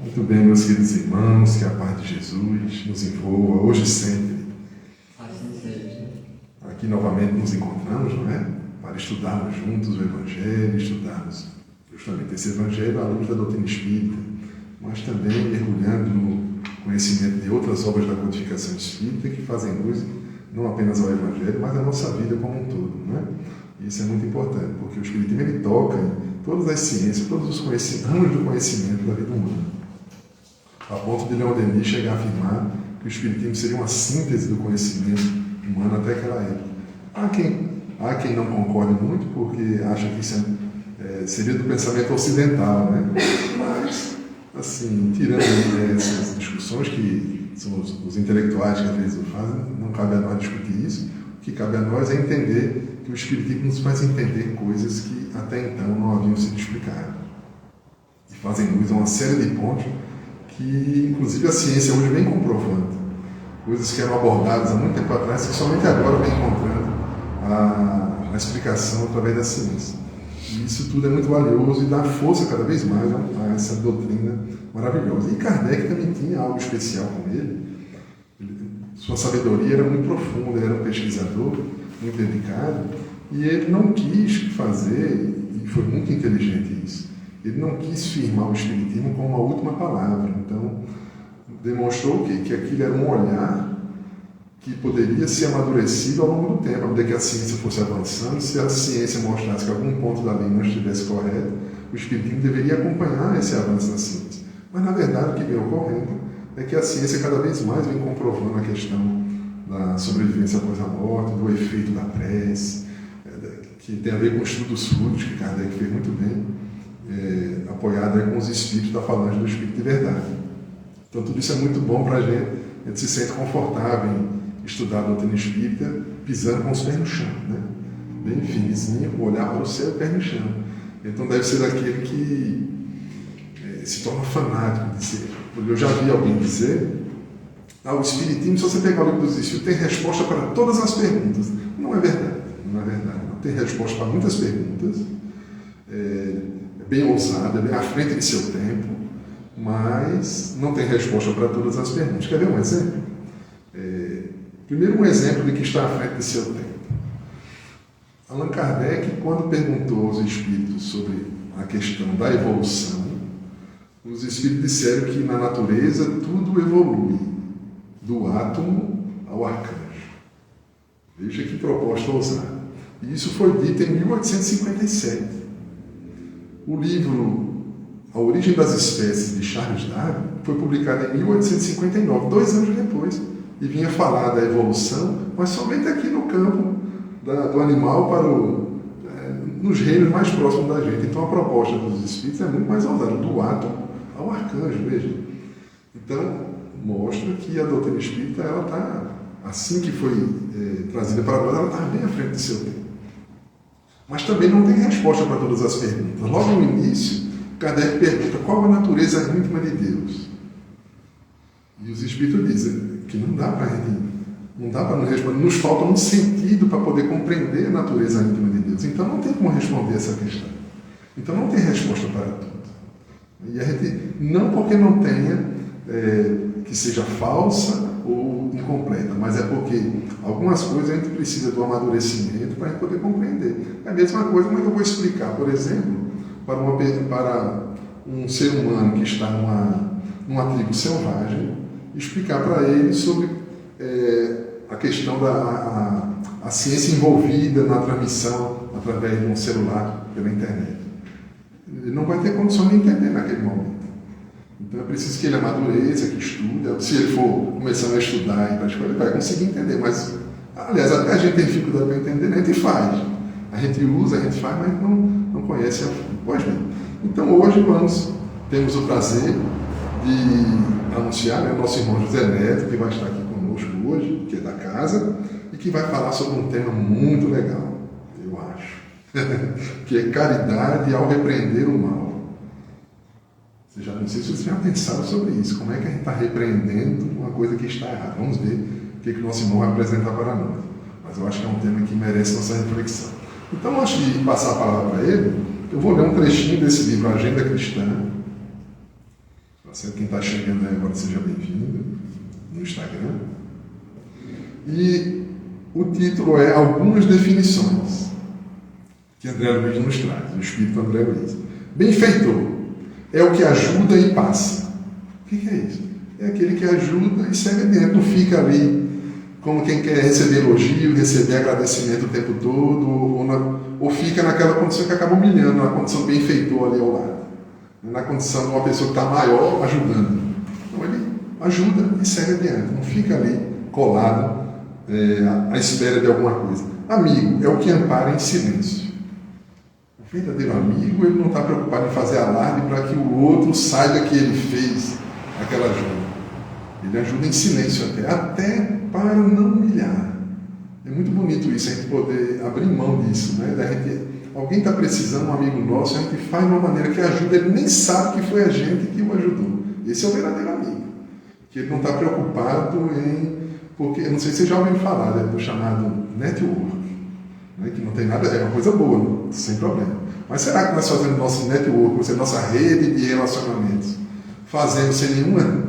Muito bem, meus queridos irmãos, que a paz de Jesus nos envolva hoje e sempre. Assim seja. Aqui novamente nos encontramos, não é? Para estudarmos juntos o Evangelho, estudarmos justamente esse Evangelho à luz da doutrina espírita, mas também mergulhando no conhecimento de outras obras da codificação espírita que fazem luz não apenas ao Evangelho, mas à nossa vida como um todo, não é? E isso é muito importante, porque o Espiritismo ele toca em todas as ciências, todos os ramos do conhecimento da vida humana. A ponto de Leon Denis chegar a afirmar que o Espiritismo seria uma síntese do conhecimento humano até aquela época. Há quem não concorde muito, porque acha que isso seria do pensamento ocidental, né? Mas, assim, tirando essas discussões que são os intelectuais que às vezes o fazem, não cabe a nós discutir isso. O que cabe a nós é entender que o Espiritismo nos faz entender coisas que até então não haviam sido explicadas. E fazem luz a uma série de pontos que, inclusive, a ciência hoje vem comprovando. Coisas que eram abordadas há muito tempo atrás, que somente agora vem encontrando a explicação através da ciência. E isso tudo é muito valioso e dá força cada vez mais a essa doutrina maravilhosa. E Kardec também tinha algo especial com ele. Sua sabedoria era muito profunda, ele era um pesquisador muito dedicado, e ele não quis fazer, e foi muito inteligente isso, ele não quis firmar o Espiritismo como uma última palavra. Então, demonstrou o quê? Que aquilo era um olhar que poderia ser amadurecido ao longo do tempo, à medida que a ciência fosse avançando. Se a ciência mostrasse que algum ponto da lei não estivesse correto, o Espiritismo deveria acompanhar esse avanço da ciência. Mas, na verdade, o que vem ocorrendo é que a ciência cada vez mais vem comprovando a questão da sobrevivência após a morte, do efeito da prece, que tem a ver com estudos fluidos, que Kardec fez muito bem, apoiado com os espíritos da falange do Espírito de Verdade. Então, tudo isso é muito bom para a gente se sente confortável em estudar a doutrina espírita, pisando com os pés no chão, né? Bem firmezinho, olhar para o céu e pés no chão. Então, deve ser daquele que se torna fanático de ser. Eu já vi alguém dizer: o Espiritismo, se você pegar o livro dos Espíritos, tem resposta para todas as perguntas. Não é verdade, não é verdade. Não tem resposta para muitas perguntas, é bem ousado, é bem à frente de seu tempo, mas não tem resposta para todas as perguntas. Quer ver um exemplo? Primeiro, um exemplo de que está à frente de seu tempo. Allan Kardec, quando perguntou aos espíritos sobre a questão da evolução, os espíritos disseram que na natureza tudo evolui, do átomo ao arcanjo. Veja que proposta ousada. E isso foi dito em 1857. O livro A Origem das Espécies, de Charles Darwin, foi publicado em 1859, 2 anos depois, e vinha falar da evolução, mas somente aqui no campo do animal para nos reinos mais próximos da gente. Então a proposta dos espíritos é muito mais ousada, do átomo ao arcanjo, veja. Então, mostra que a doutrina espírita, ela está, assim que foi trazida para nós, ela está bem à frente do seu tempo. Mas também não tem resposta para todas as perguntas. Logo no início, Kardec pergunta qual a natureza íntima de Deus. E os espíritos dizem que não dá para nos responder, nos falta um sentido para poder compreender a natureza íntima de Deus. Então não tem como responder essa questão. Então não tem resposta para tudo. E a gente, não porque não tenha, que seja falsa ou incompleta, mas é porque algumas coisas a gente precisa do amadurecimento para a gente poder compreender. É a mesma coisa, como é que eu vou explicar, por exemplo, para um ser humano que está numa tribo selvagem, explicar para ele sobre a questão da ciência envolvida na transmissão através de um celular pela internet. Ele não vai ter condição de entender naquele momento. Então é preciso que ele amadureça, que estude. Se ele for começando a estudar e para a escola, ele vai conseguir entender. Mas, aliás, até a gente tem dificuldade para entender, né? A gente faz. A gente usa, a gente faz, mas não conhece a fundo. Pois bem. Então hoje temos o prazer de anunciar o nosso irmão José Neto, que vai estar aqui conosco hoje, que é da casa, e que vai falar sobre um tema muito legal, eu acho, que é caridade ao repreender o mal. Não sei se vocês já pensaram sobre isso, como é que a gente está repreendendo uma coisa que está errada. Vamos ver o que o nosso irmão vai apresentar para nós. Mas eu acho que é um tema que merece nossa reflexão. Então, antes de passar a palavra para ele, eu vou ler um trechinho desse livro, Agenda Cristã, Quem está chegando aí agora, seja bem-vindo no Instagram. E o título é Algumas Definições que André Luiz nos traz, o Espírito André Luiz. Benfeitor é o que ajuda e passa. O que é isso? É aquele que ajuda e segue adiante, não fica ali como quem quer receber elogio, receber agradecimento o tempo todo, ou fica naquela condição que acaba humilhando, na condição de benfeitor ali ao lado, na condição de uma pessoa que está maior ajudando. Então ele ajuda e segue adiante, não fica ali colado à espera de alguma coisa. Amigo é o que ampara em silêncio. O verdadeiro amigo, ele não está preocupado em fazer alarde para que o outro saiba que ele fez aquela ajuda. Ele ajuda em silêncio até para não humilhar. É muito bonito isso, a gente poder abrir mão disso, né? Alguém está precisando, um amigo nosso, a gente faz de uma maneira que ajuda, ele nem sabe que foi a gente que o ajudou. Esse é o verdadeiro amigo. Que ele não está preocupado porque, eu não sei se você já ouviu falar, do chamado network, né? Que não tem nada, é uma coisa boa, sem problema. Mas será que nós fazemos nosso network, nossa rede de relacionamentos, fazendo sem nenhuma,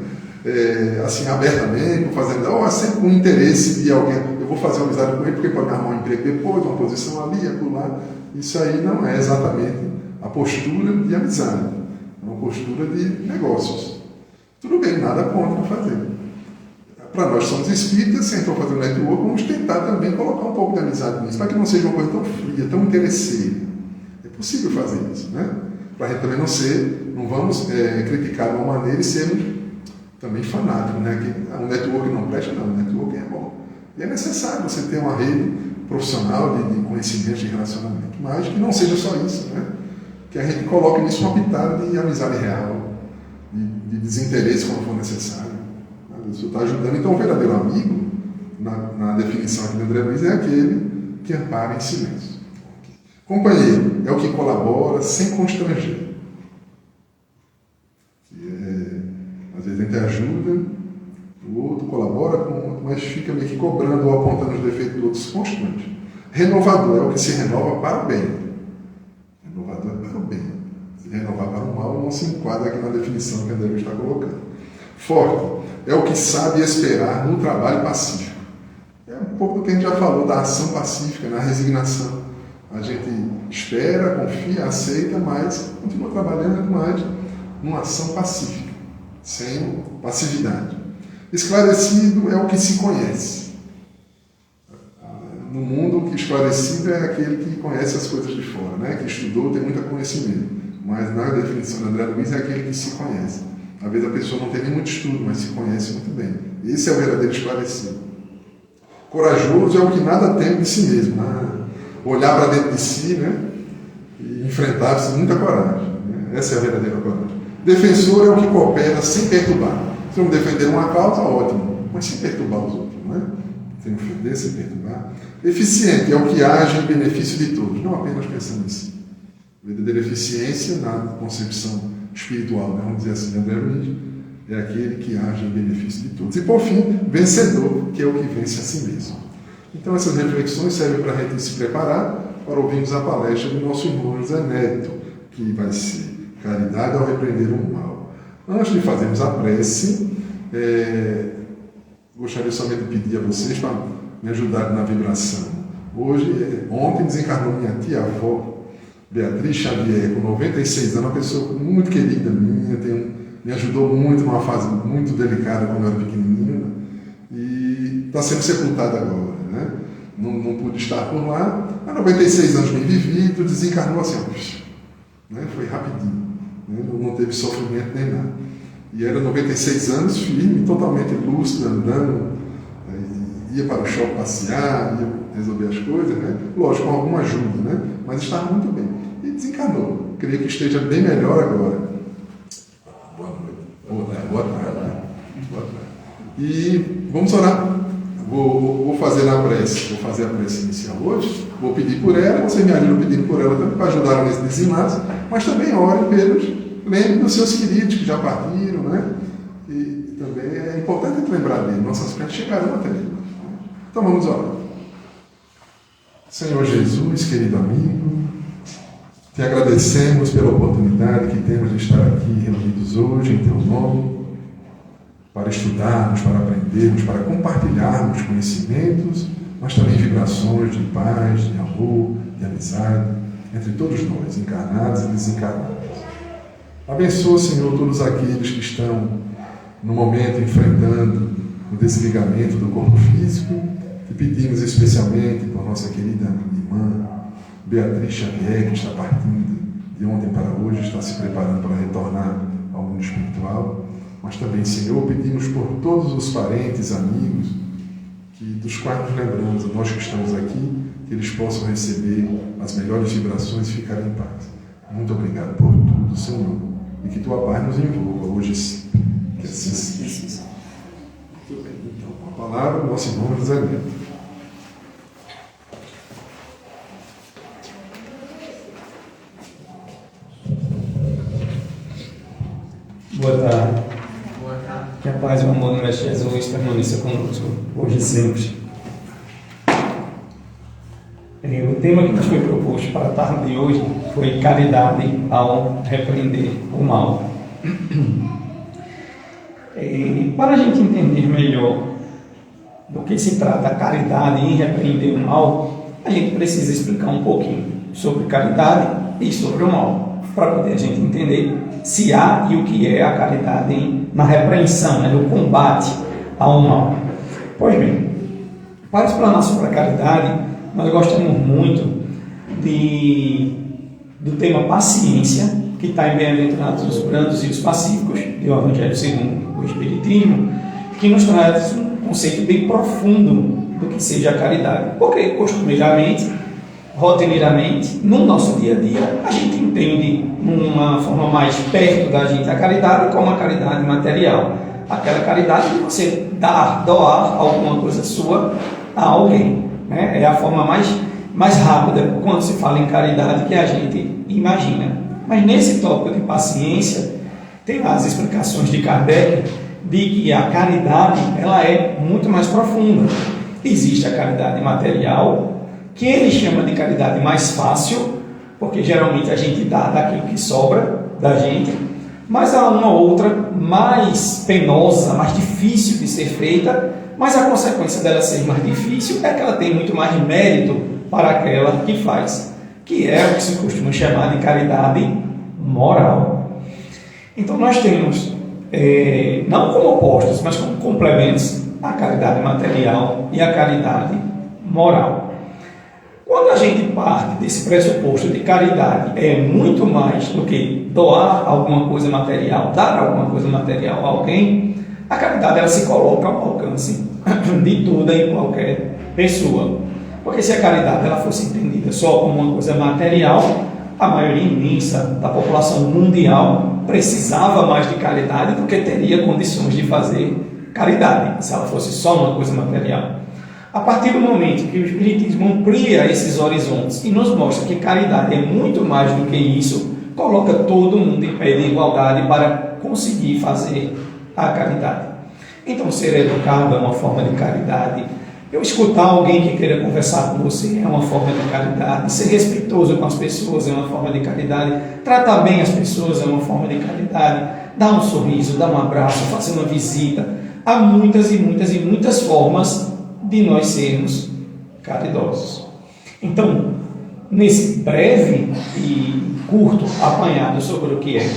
assim, abertamente, fazendo, sempre com interesse de alguém, eu vou fazer uma amizade com ele porque pode me arrumar um emprego depois, uma posição ali, acolá. Isso aí não é exatamente a postura de amizade, é uma postura de negócios. Tudo bem, nada contra fazer. Para nós somos espíritas, se a gente for fazer um network, vamos tentar também colocar um pouco de amizade nisso, para que não seja uma coisa tão fria, tão interesseira. É possível fazer isso, né? Para a gente também não vamos criticar de uma maneira e sermos também fanáticos, né? Que um network não presta, não, um network é bom. E é necessário você ter uma rede profissional de conhecimento, de relacionamento, mas que não seja só isso, né? Que a gente coloque nisso uma pitada de amizade real, de desinteresse quando for necessário. Isso está ajudando. Então, o verdadeiro amigo, na definição aqui do André Luiz, é aquele que ampara em silêncio. Companheiro é o que colabora sem constranger. Às vezes a gente ajuda, o outro colabora com o outro, mas fica meio que cobrando ou apontando os defeitos do outro constante. Renovador é o que se renova para o bem. Renovador é para o bem. Se renovar para o mal, não se enquadra aqui na definição que a André está colocando. Forte é o que sabe esperar no trabalho pacífico. É um pouco do que a gente já falou, da ação pacífica, na resignação. A gente espera, confia, aceita, mas continua trabalhando, mas numa ação pacífica, sem passividade. Esclarecido é o que se conhece. No mundo, o que esclarecido é aquele que conhece as coisas de fora, né? Que estudou, tem muito conhecimento. Mas na definição de André Luiz é aquele que se conhece. Às vezes a pessoa não tem nem muito estudo, mas se conhece muito bem. Esse é o verdadeiro esclarecido. Corajoso é o que nada teme de si mesmo. Olhar para dentro de si, né? E enfrentar-se com muita coragem. Né? Essa é a verdadeira coragem. Defensor é o que coopera sem perturbar. Se vamos defender uma causa, ótimo, mas sem perturbar os outros, não é? Sem ofender, sem perturbar. Eficiente é o que age em benefício de todos, não apenas pensando em si. Verdadeira eficiência na concepção espiritual, né? Vamos dizer assim, André Luiz, é aquele que age em benefício de todos. E por fim, vencedor, que é o que vence a si mesmo. Então essas reflexões servem para a gente se preparar para ouvirmos a palestra do nosso irmão José Neto, que vai ser Caridade ao Repreender o Mal. Antes de fazermos a prece, gostaria somente de pedir a vocês para me ajudarem na vibração. Ontem desencarnou minha tia-avó, Beatriz Xavier, com 96 anos, uma pessoa muito querida minha, me ajudou muito numa fase muito delicada quando eu era pequenininho, e está sendo sepultada agora, né? Não pude estar por lá, há 96 anos bem vivido, desencarnou assim, né? Foi rapidinho, né? Não teve sofrimento nem nada. E era 96 anos, firme, totalmente lúcido, andando, ia para o shopping passear, ia resolver as coisas, né? Lógico, com alguma ajuda, né? Mas estava muito bem. E desencarnou. Creio que esteja bem melhor agora. Boa noite. Boa tarde. E vamos orar. Vou fazer a prece inicial hoje. Vou pedir por ela, você me ajuda pedindo por ela também, para ajudar nesse desenlace, mas também ore pelos, lembre dos seus queridos que já partiram, né? E também é importante lembrar dele, nossas pés chegaram até ele. Então vamos orar. Senhor Jesus, querido amigo, Te agradecemos pela oportunidade que temos de estar aqui reunidos hoje em Teu nome, para estudarmos, para aprendermos, para compartilharmos conhecimentos, mas também vibrações de paz, de amor, de amizade, entre todos nós, encarnados e desencarnados. Abençoa, Senhor, todos aqueles que estão, no momento, enfrentando o desligamento do corpo físico. Te pedimos especialmente por nossa querida irmã Beatriz Xavier, que está partindo de ontem para hoje, está se preparando para retornar ao mundo espiritual. Mas também, Senhor, pedimos por todos os parentes, amigos, dos quais nos lembramos, nós que estamos aqui, que eles possam receber as melhores vibrações e ficarem em paz. Muito obrigado por tudo, Senhor, e que Tua paz nos envolva hoje sim. Que assim seja. Muito bem, então, com a palavra, o nosso irmão José Neto. Boa tarde. Boa tarde. Que a paz e o amor do Mestre Jesus permaneça conosco, hoje e sempre. O tema que nos foi proposto para a tarde de hoje foi caridade ao repreender o mal. Para a gente entender melhor do que se trata a caridade em repreender o mal, a gente precisa explicar um pouquinho sobre caridade e sobre o mal, para poder a gente entender se há e o que é a caridade na repreensão, no combate ao mal. Pois bem, para explanar sobre a caridade, nós gostamos muito do tema paciência, que está em Bem-aventurados os brandos e os pacíficos, do Evangelho segundo o Espiritismo, que nos traz um conceito bem profundo do que seja a caridade. Porque, costumeiramente, rotineiramente, no nosso dia a dia, a gente entende, numa forma mais perto da gente, a caridade como a caridade material. Aquela caridade de você doar alguma coisa sua a alguém. É a forma mais rápida, quando se fala em caridade, que a gente imagina. Mas nesse tópico de paciência, tem as explicações de Kardec de que a caridade ela é muito mais profunda. Existe a caridade material, que ele chama de caridade mais fácil, porque geralmente a gente dá daquilo que sobra da gente, mas há uma outra mais penosa, mais difícil de ser feita, mas a consequência dela ser mais difícil é que ela tem muito mais mérito para aquela que faz, que é o que se costuma chamar de caridade moral. Então nós temos, não como opostos, mas como complementos, a caridade material e a caridade moral. Quando a gente parte desse pressuposto de caridade é muito mais do que doar alguma coisa material, dar alguma coisa material a alguém, a caridade ela se coloca ao alcance de toda e qualquer pessoa. Porque se a caridade ela fosse entendida só como uma coisa material, a maioria imensa da população mundial precisava mais de caridade do que teria condições de fazer caridade, se ela fosse só uma coisa material. A partir do momento que o Espiritismo amplia esses horizontes e nos mostra que caridade é muito mais do que isso, coloca todo mundo em pé de igualdade para conseguir fazer a caridade. Então, ser educado é uma forma de caridade. Eu escutar alguém que queira conversar com você é uma forma de caridade. Ser respeitoso com as pessoas é uma forma de caridade. Tratar bem as pessoas é uma forma de caridade. Dar um sorriso, dar um abraço, fazer uma visita. Há muitas e muitas e muitas formas de nós sermos caridosos. Então, nesse breve e curto apanhado sobre o que é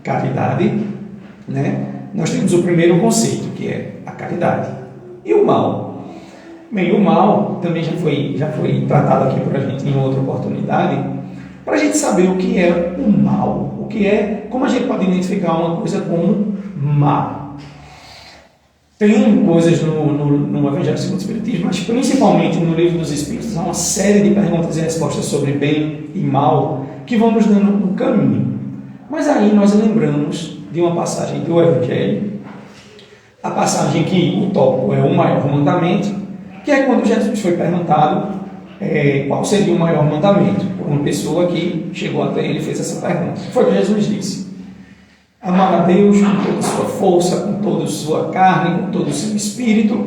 caridade, nós temos o primeiro conceito, que é a caridade. E o mal? Bem, o mal também já foi tratado aqui por a gente em outra oportunidade, para a gente saber o que é o mal, o que é, como a gente pode identificar uma coisa como má. Tem coisas no Evangelho segundo o Espiritismo, mas principalmente no Livro dos Espíritos, há uma série de perguntas e respostas sobre bem e mal que vão nos dando um caminho. Mas aí nós lembramos de uma passagem do Evangelho, a passagem que o tópico é o maior mandamento, que é quando Jesus foi perguntado qual seria o maior mandamento, por uma pessoa que chegou até ele e fez essa pergunta. Foi o que Jesus disse: amar a Deus com toda a sua força, com toda a sua carne, com todo o seu espírito,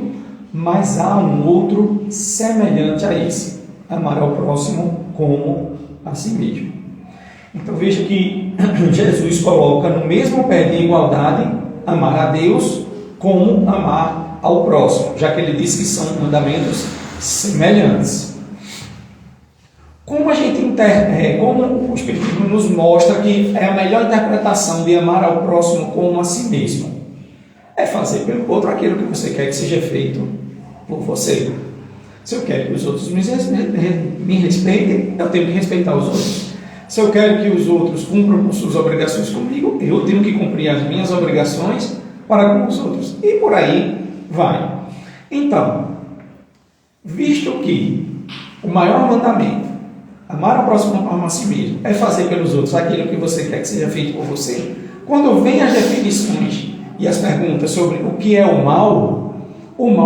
mas há um outro semelhante a esse: amar ao próximo como a si mesmo. Então veja que Jesus coloca no mesmo pé de igualdade amar a Deus como amar ao próximo, já que ele diz que são mandamentos semelhantes. Como como o Espiritismo nos mostra que é a melhor interpretação de amar ao próximo como a si mesmo? É fazer pelo outro aquilo que você quer que seja feito por você. Se eu quero que os outros me respeitem, eu tenho que respeitar os outros. Se eu quero que os outros cumpram com suas obrigações comigo, eu tenho que cumprir as minhas obrigações para com os outros. E por aí vai. Então, visto que o maior mandamento, amar ao próximo como a si mesmo, é fazer pelos outros aquilo que você quer que seja feito por você, quando vem as definições e as perguntas sobre o que é o mal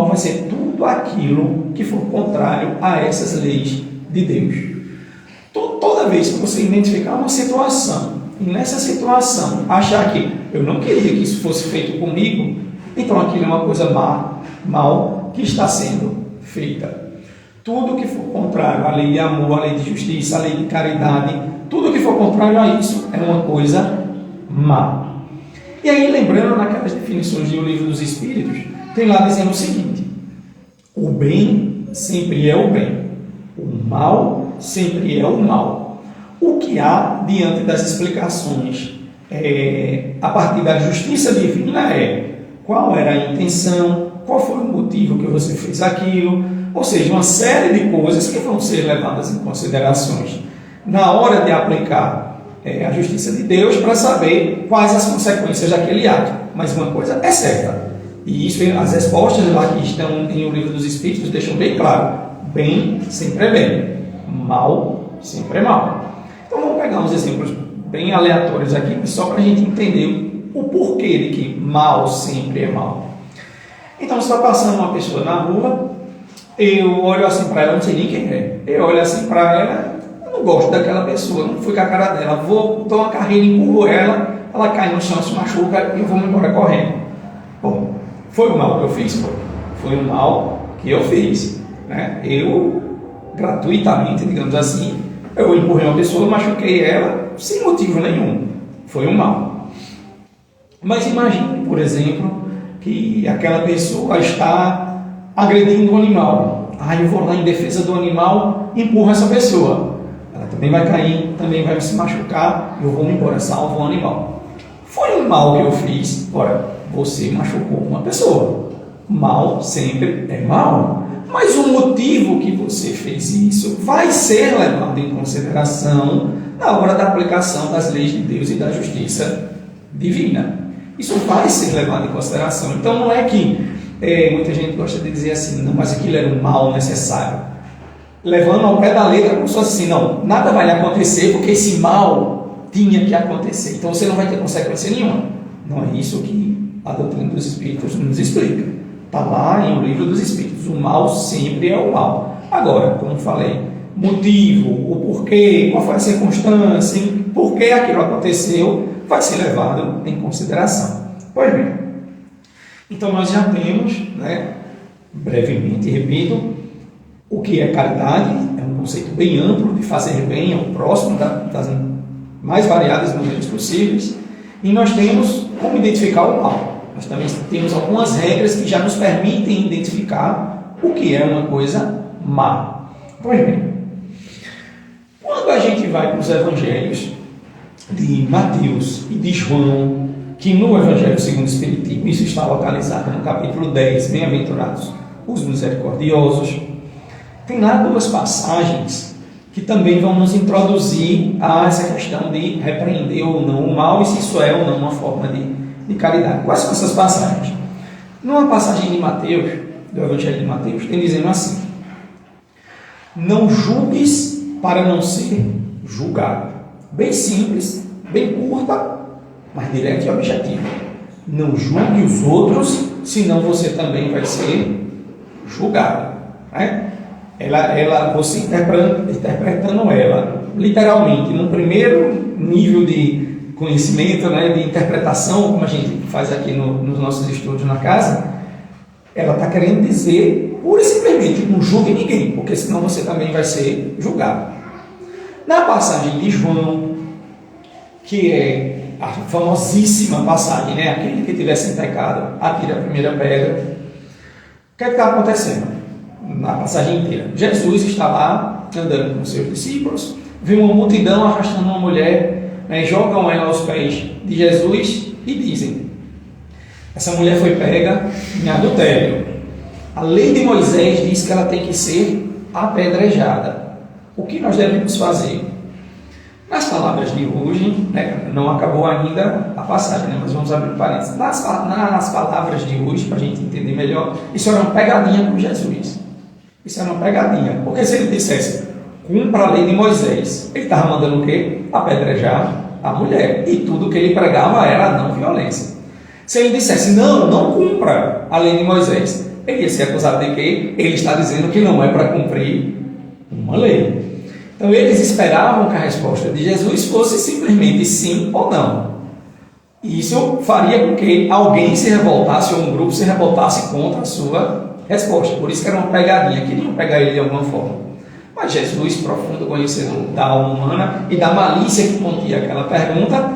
vai ser tudo aquilo que for contrário a essas leis de Deus. Toda vez que você identificar uma situação e nessa situação achar que eu não queria que isso fosse feito comigo, então aquilo é uma coisa mal que está sendo feita. Tudo que for contrário à lei de amor, à lei de justiça, à lei de caridade, tudo que for contrário a isso é uma coisa má. E aí, lembrando naquelas definições do Livro dos Espíritos, tem lá dizendo o seguinte: o bem sempre é o bem, o mal sempre é o mal. O que há diante das explicações a partir da justiça divina é qual era a intenção, qual foi o motivo que você fez aquilo, ou seja, uma série de coisas que vão ser levadas em considerações na hora de aplicar a justiça de Deus para saber quais as consequências daquele ato. Mas uma coisa é certa, e isso as respostas lá que estão em O Livro dos Espíritos deixam bem claro: bem sempre é bem, mal sempre é mal. Então vamos pegar uns exemplos bem aleatórios aqui, só para a gente entender o porquê de que mal sempre é mal. Então, você está passando uma pessoa na rua, eu olho assim para ela, não sei nem quem é, eu olho assim para ela, eu não gosto daquela pessoa, não fui com a cara dela, vou dar uma carreira, empurro ela, ela cai no chão, se machuca e eu vou me embora correndo. Bom, foi o mal que eu fiz? Foi o mal que eu fiz, né? Eu, gratuitamente, digamos assim, eu empurrei uma pessoa, machuquei ela, sem motivo nenhum. Foi um mal. Mas imagine, por exemplo, que aquela pessoa está agredindo um animal. Eu vou lá em defesa do animal, empurro essa pessoa. Ela também vai cair, também vai se machucar, eu vou me embora, salvo o animal. Foi um mal que eu fiz. Ora, você machucou uma pessoa. Mal sempre é mal. Mas o motivo que você fez isso vai ser levado em consideração na hora da aplicação das leis de Deus e da justiça divina. Isso vai ser levado em consideração. Então não é que muita gente gosta de dizer assim, não, mas aquilo era um mal necessário. Levando ao pé da letra, como se fosse assim, não, nada vai acontecer porque esse mal tinha que acontecer. Então você não vai ter consequência nenhuma. Não é isso que a doutrina dos Espíritos nos explica. Está lá em O Livro dos Espíritos. O mal sempre é o mal. Agora, como falei, motivo, o porquê, qual foi a circunstância, por que aquilo aconteceu, vai ser levado em consideração. Pois bem, então nós já temos, brevemente, repito, o que é caridade. É um conceito bem amplo de fazer bem ao próximo, das mais variadas maneiras possíveis. E nós temos como identificar o mal. Nós também temos algumas regras que já nos permitem identificar o que é uma coisa má. Pois bem, quando a gente vai para os evangelhos de Mateus e de João, que no Evangelho segundo o Espiritismo, isso está localizado no capítulo 10, Bem-aventurados os misericordiosos, tem lá duas passagens que também vão nos introduzir a essa questão de repreender ou não o mal e se isso é ou não uma forma de caridade. Quais são essas passagens? Numa passagem de Mateus, do Evangelho de Mateus, tem dizendo assim: não julgues para não ser julgado. Bem simples, bem curta, mas direta e objetiva. Não julgue os outros, senão você também vai ser julgado. Você interpretando ela, literalmente, no primeiro nível de conhecimento, de interpretação, como a gente faz aqui nos nossos estudos na casa, ela está querendo dizer, pura e simplesmente, não julgue ninguém, porque senão você também vai ser julgado. Na passagem de João, que é a famosíssima passagem, né? Aquele que tiver sem pecado, atire a primeira pedra. O que é que está acontecendo na passagem inteira? Jesus está lá andando com seus discípulos, vê uma multidão arrastando uma mulher, né? Jogam ela aos pés de Jesus e dizem: essa mulher foi pega em adultério. A lei de Moisés diz que ela tem que ser apedrejada. O que nós devemos fazer? Nas palavras de hoje, né, não acabou ainda a passagem, né, mas vamos abrir um parênteses. Nas palavras de hoje, para a gente entender melhor, isso era uma pegadinha com Jesus. Isso era uma pegadinha. Porque se ele dissesse, cumpra a lei de Moisés, ele estava mandando o quê? Apedrejar a mulher. E tudo que ele pregava era a não violência. Se ele dissesse, não cumpra a lei de Moisés, ele ia ser acusado de que ele está dizendo que não é para cumprir uma lei. Então eles esperavam que a resposta de Jesus fosse simplesmente sim ou não. Isso faria com que alguém se revoltasse ou um grupo se revoltasse contra a sua resposta. Por isso que era uma pegadinha, queriam pegar ele de alguma forma. Mas Jesus, profundo conhecedor da alma humana e da malícia que continha aquela pergunta,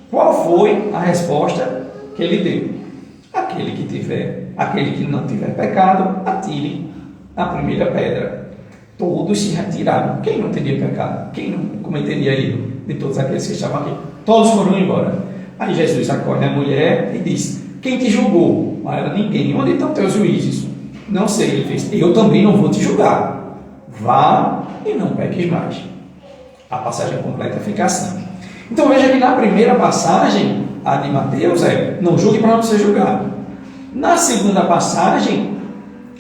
qual foi a resposta que ele deu? Aquele que não tiver pecado, atire a primeira pedra. Todos se retiraram. Quem não teria pecado? Quem não cometeria erro? De todos aqueles que estavam aqui. Todos foram embora. Aí Jesus acorda a mulher e diz: quem te julgou? Aí ela: ninguém. Onde estão teus juízes? Não sei. Ele fez: eu também não vou te julgar. Vá e não peques mais. A passagem completa fica assim. Então veja que na primeira passagem, a de Mateus não julgue para não ser julgado. Na segunda passagem,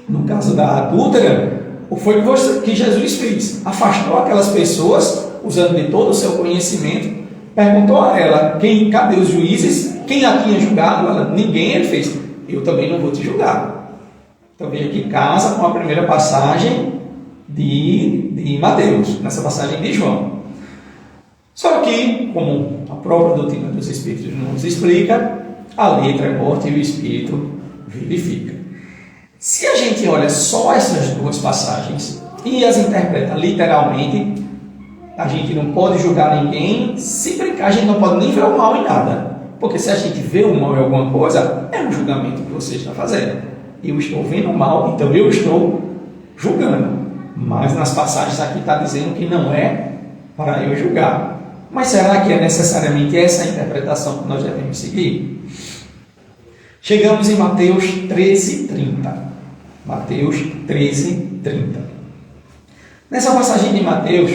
no caso da adúltera, foi o que Jesus fez. Afastou aquelas pessoas, usando de todo o seu conhecimento, perguntou a ela: cadê os juízes? Quem a tinha julgado? Ela: ninguém. Ele fez: eu também não vou te julgar. Então veja que casa com a primeira passagem de Mateus, nessa passagem de João. Só que, como a própria doutrina dos Espíritos nos explica, a letra é morte e o Espírito vivifica. Se a gente olha só essas duas passagens e as interpreta literalmente, a gente não pode julgar ninguém. Se brincar, a gente não pode nem ver o mal em nada. Porque se a gente vê o mal em alguma coisa, é um julgamento que você está fazendo. Eu estou vendo o mal, então eu estou julgando. Mas nas passagens aqui está dizendo que não é para eu julgar. Mas será que é necessariamente essa interpretação que nós devemos seguir? Chegamos em Mateus 13:30. Mateus 13:30. Nessa passagem de Mateus,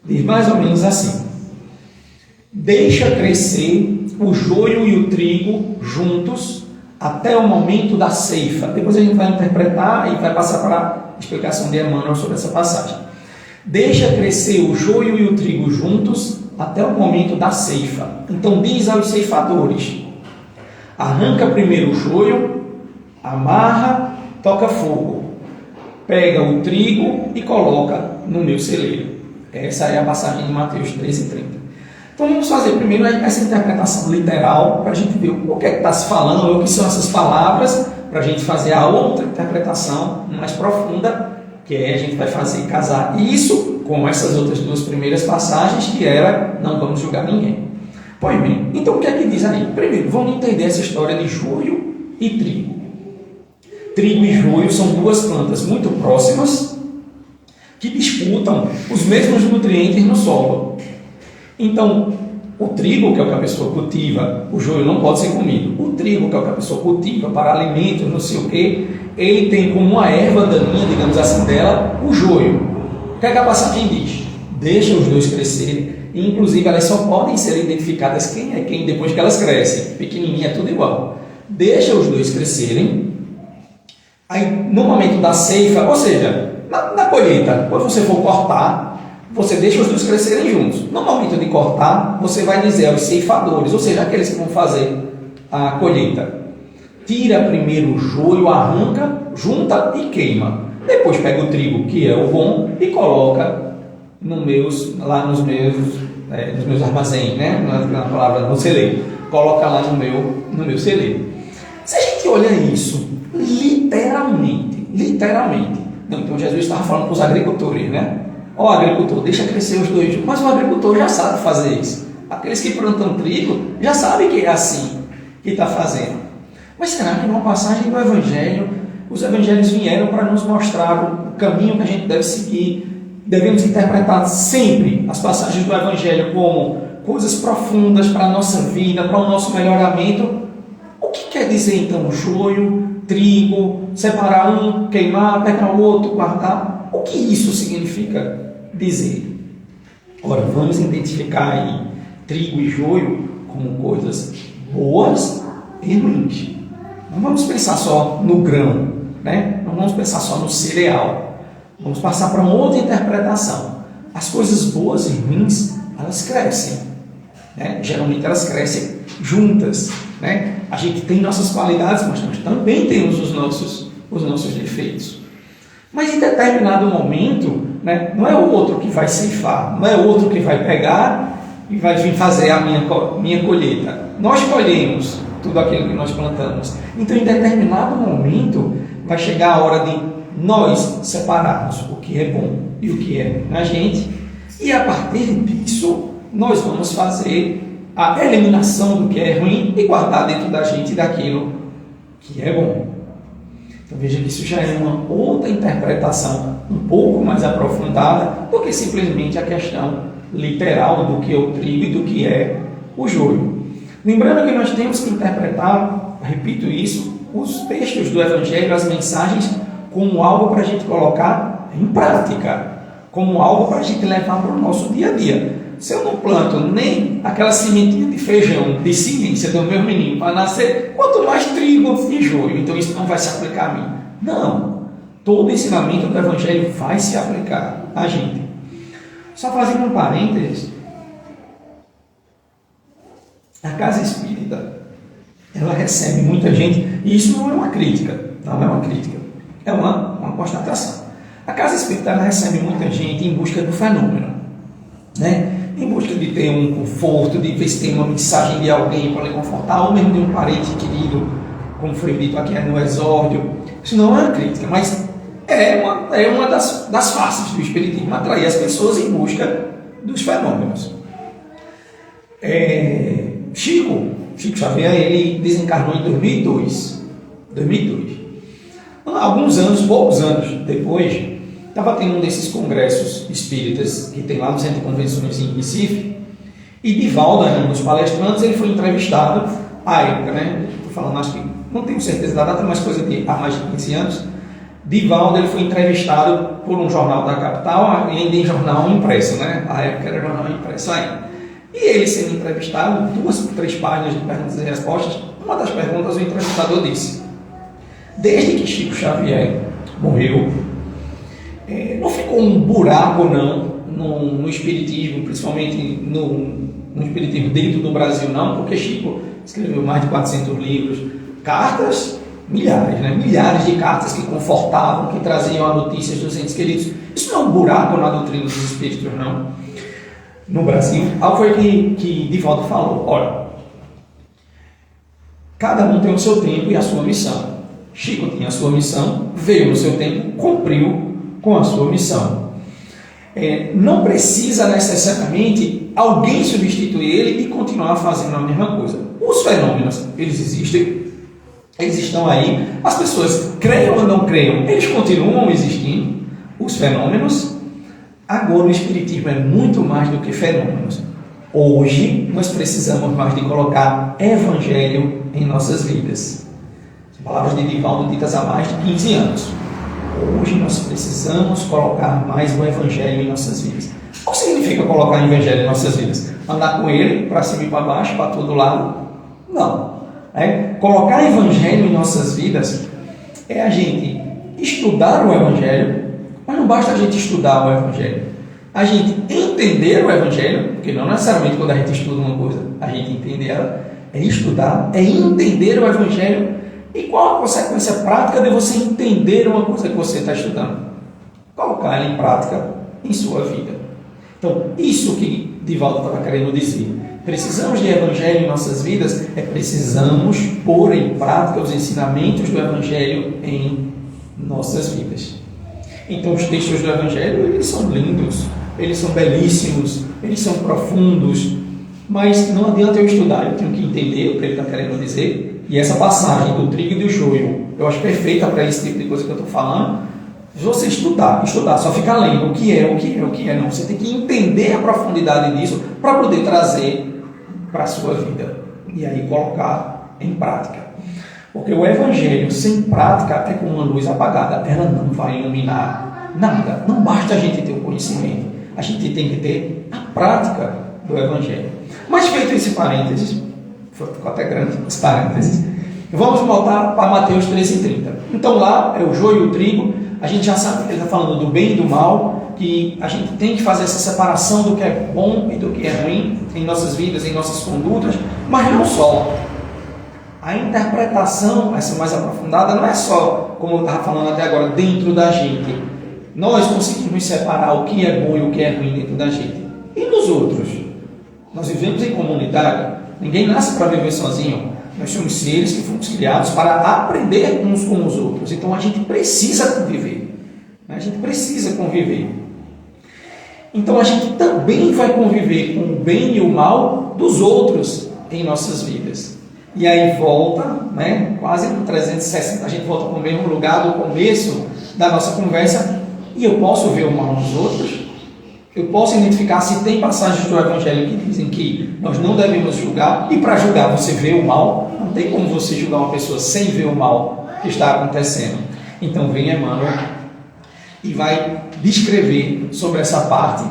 diz mais ou menos assim: deixa crescer o joio e o trigo juntos até o momento da ceifa. Depois a gente vai interpretar e vai passar para a explicação de Emmanuel sobre essa passagem. Deixa crescer o joio e o trigo juntos até o momento da ceifa. Então diz aos ceifadores: arranca primeiro o joio, amarra, toca fogo, pega o trigo e coloca no meu celeiro. Essa é a passagem de Mateus 13:30. Então vamos fazer primeiro essa interpretação literal para a gente ver o que é que está se falando, o que são essas palavras, para a gente fazer a outra interpretação mais profunda, que é a gente vai fazer casar isso com essas outras duas primeiras passagens, que era não vamos julgar ninguém. Pois bem, então o que é que diz aí? Primeiro, vamos entender essa história de joio e trigo. Trigo e joio são duas plantas muito próximas que disputam os mesmos nutrientes no solo. Então, o trigo, que é o que a pessoa cultiva, o joio não pode ser comido. O trigo, que é o que a pessoa cultiva para alimentos, não sei o quê, ele tem como uma erva daninha, digamos assim, dela, o joio. O que é que a passagem diz? Deixa os dois crescerem. Inclusive, elas só podem ser identificadas quem é quem depois que elas crescem. Pequenininha, é tudo igual. Deixa os dois crescerem. Aí, no momento da ceifa, ou seja, na colheita, quando você for cortar, você deixa os dois crescerem juntos. No momento de cortar, você vai dizer aos ceifadores, ou seja, aqueles que vão fazer a colheita: tira primeiro o joio, arranca, junta e queima. Depois pega o trigo, que é o bom, e coloca nos meus armazéns, né? Na palavra, no celeiro. Coloca lá no meu celeiro. Se a gente olha isso literalmente, não, então Jesus estava falando para os agricultores, né? Ó, agricultor, deixa crescer os dois, mas o agricultor já sabe fazer isso. Aqueles que plantam trigo já sabem que é assim que está fazendo. Mas será que numa passagem do Evangelho, os Evangelhos vieram para nos mostrar o caminho que a gente deve seguir? Devemos interpretar sempre as passagens do Evangelho como coisas profundas para a nossa vida, para o nosso melhoramento. O que quer dizer então joio, trigo, separar um, queimar, pegar o outro, guardar? O que isso significa dizer? Ora, vamos identificar aí trigo e joio como coisas boas e ruins. Não vamos pensar só no grão, né? Não vamos pensar só no cereal. Vamos passar para uma outra interpretação. As coisas boas e ruins, elas crescem, né? Geralmente elas crescem juntas, né? A gente tem nossas qualidades, mas nós também temos os nossos defeitos. Mas em determinado momento, né, não é o outro que vai ceifar, não é o outro que vai pegar e vai vir fazer a minha colheita. Nós colhemos tudo aquilo que nós plantamos. Então, em determinado momento, vai chegar a hora de nós separarmos o que é bom e o que é ruim na gente, e a partir disso, nós vamos fazer a eliminação do que é ruim e guardar dentro da gente daquilo que é bom. Então veja que isso já é uma outra interpretação um pouco mais aprofundada do que simplesmente a questão literal do que é o trigo e do que é o joio. Lembrando que nós temos que interpretar, repito isso, os textos do Evangelho, as mensagens, como algo para a gente colocar em prática, como algo para a gente levar para o nosso dia a dia. Se eu não planto nem aquela sementinha de feijão, de ciência do meu menino para nascer, quanto mais trigo e joio, então isso não vai se aplicar a mim. Não, todo ensinamento do Evangelho vai se aplicar a gente. Só fazendo um parênteses, a casa espírita, ela recebe muita gente, e isso não é uma crítica, não é uma crítica, é uma constatação. A casa espírita, ela recebe muita gente em busca do fenômeno, né? Em busca de ter um conforto, de ver se tem uma mensagem de alguém para lhe confortar, ou mesmo de um parente querido, como foi dito aqui no exórdio. Isso não é uma crítica, mas é uma das faces do Espiritismo, atrair as pessoas em busca dos fenômenos. Chico Xavier, ele desencarnou em 2002. Alguns anos, poucos anos depois, estava tendo um desses congressos espíritas que tem lá no Centro de Convenções em Recife, e Divaldo, um dos palestrantes, ele foi entrevistado à época, né? Estou falando, acho que não tenho certeza da data, mas coisa de há mais de 15 anos. Divaldo, ele foi entrevistado por um jornal da capital, ainda em jornal impresso, né? À época era jornal impresso ainda. E ele sendo entrevistado, 2, 3 páginas de perguntas e respostas. Uma das perguntas, o entrevistador disse: desde que Chico Xavier morreu, não ficou um buraco não no Espiritismo, principalmente no Espiritismo dentro do Brasil, não, porque Chico escreveu mais de 400 livros, cartas, milhares de cartas que confortavam, que traziam a notícias dos entes queridos. Isso não é um buraco na doutrina dos Espíritos, não. No Brasil, algo foi que Divaldo falou: olha, cada um tem o seu tempo e a sua missão. Chico tinha a sua missão, veio no seu tempo, cumpriu com a sua missão. Não precisa necessariamente alguém substituir ele e continuar fazendo a mesma coisa. Os fenômenos, eles existem, eles estão aí, as pessoas creiam ou não creiam, eles continuam existindo, os fenômenos. Agora o Espiritismo é muito mais do que fenômenos. Hoje nós precisamos mais de colocar Evangelho em nossas vidas. Palavras de Divaldo ditas há mais de 15 anos. Hoje nós precisamos colocar mais o Evangelho em nossas vidas. O que significa colocar o Evangelho em nossas vidas? Andar com ele para cima e para baixo, para todo lado? Não. Colocar o Evangelho em nossas vidas é a gente estudar o Evangelho, mas não basta a gente estudar o Evangelho. A gente entender o Evangelho, porque não necessariamente quando a gente estuda uma coisa, a gente entende ela, é estudar, é entender o Evangelho. E qual a consequência prática de você entender uma coisa que você está estudando? Colocar ela em prática em sua vida. Então, isso que Divaldo estava querendo dizer. Precisamos de Evangelho em nossas vidas, precisamos pôr em prática os ensinamentos do Evangelho em nossas vidas. Então, os textos do Evangelho, eles são lindos, eles são belíssimos, eles são profundos, Mas não adianta eu estudar, eu tenho que entender o que ele está querendo dizer. E essa passagem do trigo e do joio, eu acho perfeita para esse tipo de coisa que eu estou falando. Se você estudar, só ficar lendo o que é, não. Você tem que entender a profundidade disso para poder trazer para a sua vida. E aí colocar em prática. Porque o Evangelho sem prática é como uma luz apagada. Ela não vai iluminar nada. Não basta a gente ter o conhecimento. A gente tem que ter a prática do Evangelho. Mas feito esse parênteses, ficou até grande esse parênteses, vamos voltar para Mateus 13:30. Então lá é o joio e o trigo. A gente já sabe que ele está falando do bem e do mal, que a gente tem que fazer essa separação do que é bom e do que é ruim em nossas vidas, em nossas condutas, mas não só. A interpretação, essa mais aprofundada, não é só, como eu estava falando até agora, dentro da gente. Nós conseguimos separar o que é bom e o que é ruim dentro da gente. E nos outros? Nós vivemos em comunidade. Ninguém nasce para viver sozinho. Nós somos seres que fomos criados para aprender uns com os outros. Então a gente precisa conviver. A gente precisa conviver. Então a gente também vai conviver com o bem e o mal dos outros em nossas vidas. E aí volta, quase no 360, a gente volta para o mesmo lugar do começo da nossa conversa. E eu posso ver o mal nos outros. Eu posso identificar se tem passagens do Evangelho que dizem que nós não devemos julgar, e para julgar você vê o mal. Não tem como você julgar uma pessoa sem ver o mal que está acontecendo. Então vem Emmanuel e vai descrever sobre essa parte,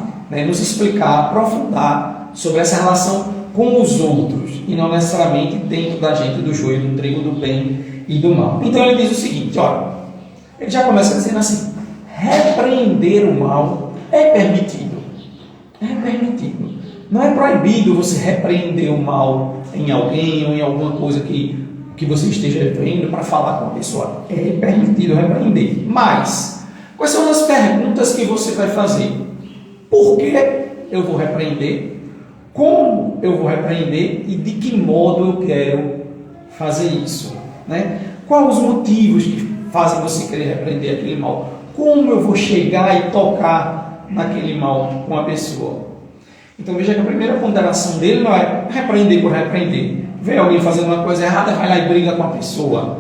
nos explicar, aprofundar sobre essa relação com os outros, e não necessariamente dentro da gente, do joio, do trigo, do bem e do mal. Então ele diz o seguinte, olha, ele já começa dizendo assim: repreender o mal é permitido. É permitido. Não é proibido você repreender o mal em alguém ou em alguma coisa que você esteja vendo para falar com a pessoa. É permitido repreender. Mas, quais são as perguntas que você vai fazer? Por que eu vou repreender? Como eu vou repreender? E de que modo eu quero fazer isso? Quais os motivos que fazem você querer repreender aquele mal? Como eu vou chegar e tocar naquele mal com a pessoa? Então veja que a primeira ponderação dele não é repreender por repreender. Vê alguém fazendo uma coisa errada, vai lá e briga com a pessoa.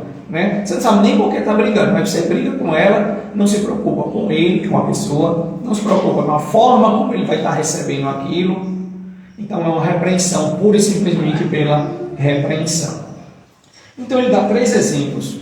Você não sabe nem por que está brigando, mas você briga com ela, não se preocupa com ele, com a pessoa, não se preocupa com a forma como ele vai estar recebendo aquilo. Então é uma repreensão, pura e simplesmente pela repreensão. Então ele dá 3 exemplos,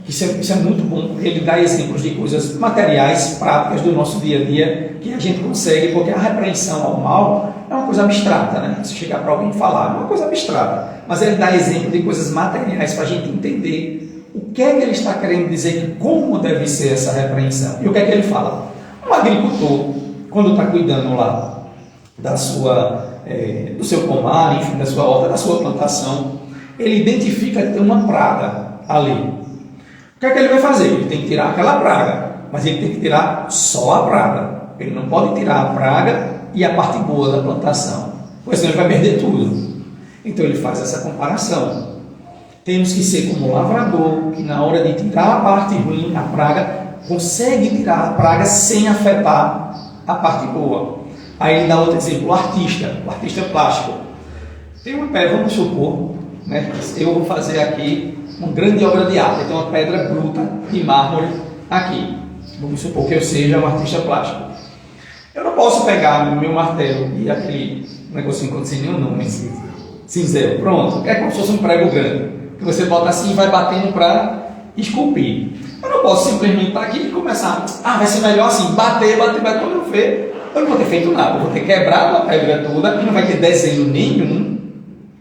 Isso é muito bom, porque ele dá exemplos de coisas materiais, práticas do nosso dia a dia, que a gente consegue, porque a repreensão ao mal é uma coisa abstrata, Se chegar para alguém falar, é uma coisa abstrata. Mas ele dá exemplo de coisas materiais para a gente entender o que é que ele está querendo dizer, como deve ser essa repreensão. E o que é que ele fala? Um agricultor, quando está cuidando lá da do seu pomar, enfim, da sua horta, da sua plantação, ele identifica que tem uma praga ali. O que é que ele vai fazer? Ele tem que tirar aquela praga, mas ele tem que tirar só a praga. Ele não pode tirar a praga e a parte boa da plantação, porque senão ele vai perder tudo. Então ele faz essa comparação. Temos que ser como um lavrador, que na hora de tirar a parte ruim, a praga, consegue tirar a praga sem afetar a parte boa. Aí ele dá outro exemplo, o artista plástico. Tem uma pedra, vamos supor, eu vou fazer aqui uma grande obra de arte. Tem uma pedra bruta de mármore aqui. Vamos supor que eu seja um artista plástico. Eu não posso pegar o meu martelo e aquele negocinho que sem nenhum nome, cinzel, pronto, é como se fosse um prego grande, que você bota assim e vai batendo para esculpir. Eu não posso simplesmente estar aqui e começar, vai ser melhor assim, bater, quando eu ver, eu não vou ter feito nada, eu vou ter quebrado a pedra toda e não vai ter desenho nenhum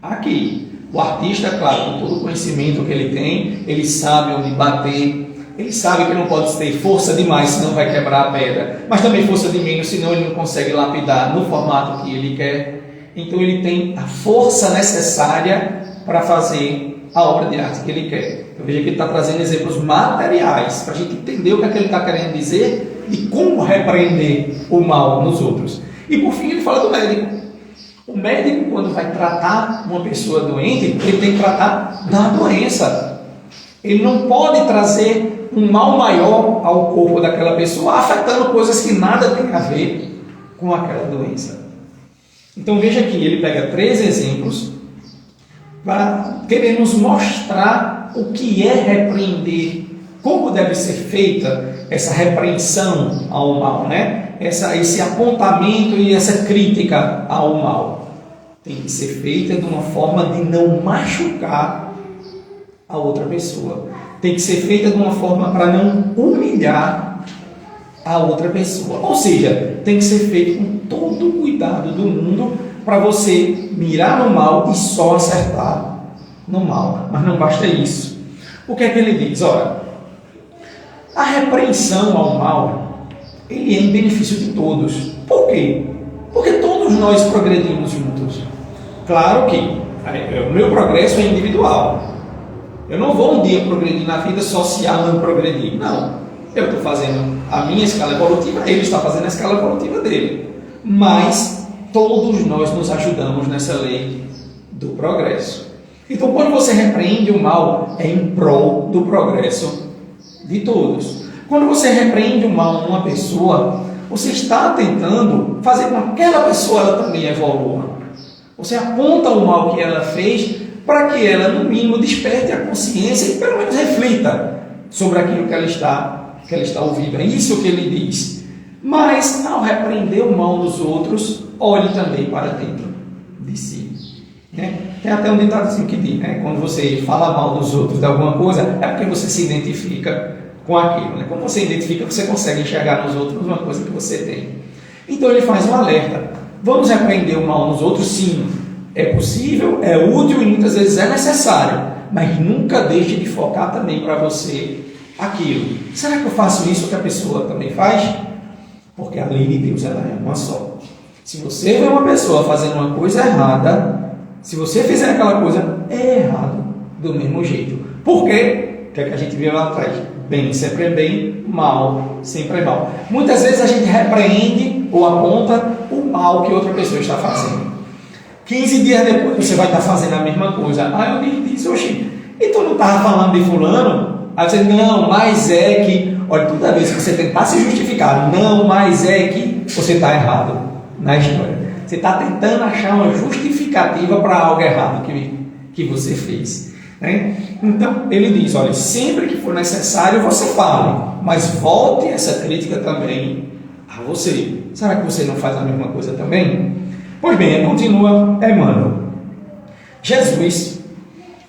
aqui. O artista, claro, com todo o conhecimento que ele tem, ele sabe onde bater, ele sabe que não pode ter força demais, senão vai quebrar a pedra, mas também força de menos, senão ele não consegue lapidar no formato que ele quer. Então ele tem a força necessária para fazer a obra de arte que ele quer. Eu vejo que ele está trazendo exemplos materiais para a gente entender o que é que ele está querendo dizer e como repreender o mal nos outros. E por fim ele fala do médico. O médico, quando vai tratar uma pessoa doente, ele tem que tratar da doença. Ele não pode trazer um mal maior ao corpo daquela pessoa, afetando coisas que nada tem a ver com aquela doença. Então veja que ele pega 3 exemplos para querer nos mostrar o que é repreender, como deve ser feita essa repreensão ao mal, né? Esse apontamento e essa crítica ao mal. Tem que ser feita de uma forma de não machucar a outra pessoa. Tem que ser feita de uma forma para não humilhar a outra pessoa. Ou seja, tem que ser feito com todo o cuidado do mundo para você mirar no mal e só acertar no mal. Mas não basta isso. O que é que ele diz? Ora, a repreensão ao mal, ele é em benefício de todos. Por quê? Porque todos nós progredimos juntos. Claro que o meu progresso é individual. Eu não vou um dia progredir na vida social, não progredir. Não. Eu estou fazendo a minha escala evolutiva, ele está fazendo a escala evolutiva dele. Mas todos nós nos ajudamos nessa lei do progresso. Então, quando você repreende o mal, é em prol do progresso de todos. Quando você repreende o mal numa pessoa, você está tentando fazer com que aquela pessoa ela também evolua. Você aponta o mal que ela fez para que ela, no mínimo, desperte a consciência e pelo menos reflita sobre aquilo que ela está ouvindo. É isso que ele diz. Mas, ao repreender o mal dos outros, olhe também para dentro de si. Né? Tem até um ditado assim que diz, né? Quando você fala mal dos outros de alguma coisa, é porque você se identifica com aquilo. Né? Quando você identifica, você consegue enxergar nos outros uma coisa que você tem. Então ele faz um alerta. Vamos repreender o mal nos outros? Sim. É possível, é útil e muitas vezes é necessário. Mas nunca deixe de focar também para você aquilo. Será que eu faço isso que a pessoa também faz? Porque a lei de Deus ela é uma só. Se você vê uma pessoa fazendo uma coisa errada, se você fizer aquela coisa, é errado do mesmo jeito. Por quê? O que é que a gente viu lá atrás? Bem sempre é bem, mal sempre é mal. Muitas vezes a gente repreende ou aponta o mal que outra pessoa está fazendo. 15 dias depois você vai estar fazendo a mesma coisa. Aí eu disse, oxi, e tu não estava falando de fulano? Aí você diz, não, mas é que... Olha, toda vez que você tentar se justificar, não, mas é que você está errado na história. Você está tentando achar uma justificativa para algo errado que você fez. Né? Então, ele diz, olha, sempre que for necessário você fale, mas volte essa crítica também a você. Será que você não faz a mesma coisa também? Pois bem, continua Emmanuel. Jesus,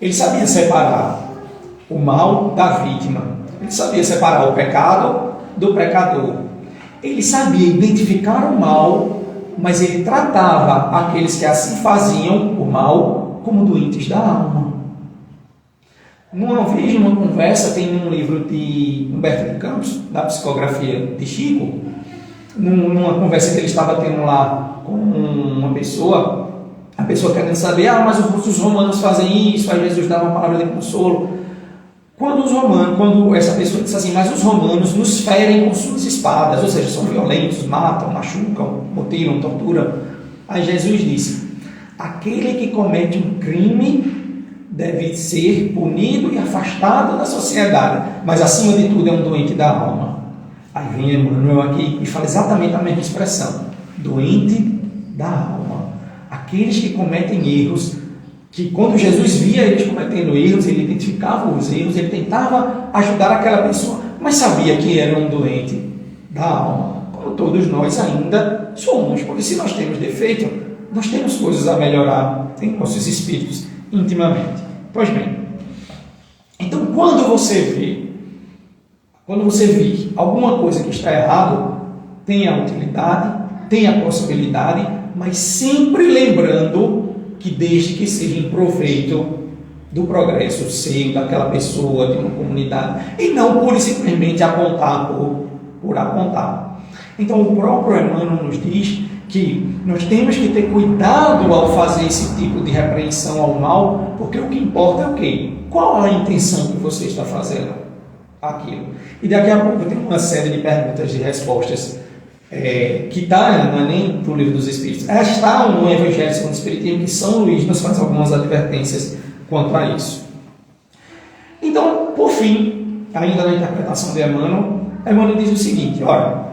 ele sabia separar o mal da vítima. Ele sabia separar o pecado do pecador. Ele sabia identificar o mal, mas ele tratava aqueles que assim faziam o mal como doentes da alma. Numa vez, numa conversa, tem um livro de Humberto de Campos, da psicografia de Chico, numa conversa que ele estava tendo lá com uma pessoa, a pessoa querendo saber, mas os romanos fazem isso, aí Jesus dá uma palavra de consolo. Quando essa pessoa diz assim, mas os romanos nos ferem com suas espadas, ou seja, são violentos, matam, machucam, mutilam, torturam. Aí Jesus disse, aquele que comete um crime deve ser punido e afastado da sociedade, mas acima de tudo é um doente da alma. Aí vem Emmanuel aqui e fala exatamente a mesma expressão, doente da alma. Aqueles que cometem erros, que quando Jesus via eles cometendo erros, ele identificava os erros, ele tentava ajudar aquela pessoa, mas sabia que era um doente da alma, como todos nós ainda somos, porque se nós temos defeito, nós temos coisas a melhorar em nossos espíritos intimamente. Pois bem, então quando você vê alguma coisa que está errado, tem a utilidade, tem a possibilidade, mas sempre lembrando que desde que seja em proveito do progresso seu, daquela pessoa, de uma comunidade, e não pura e simplesmente apontar por apontar. Então o próprio Emmanuel nos diz que nós temos que ter cuidado ao fazer esse tipo de repreensão ao mal, porque o que importa é o quê? Qual a intenção que você está fazendo aquilo? E daqui a pouco tem uma série de perguntas e respostas que está, não é nem para o Livro dos Espíritos, está no Evangelho segundo o Espiritismo, que São Luís nos faz algumas advertências quanto a isso. Então, por fim, ainda na interpretação de Emmanuel diz o seguinte, olha,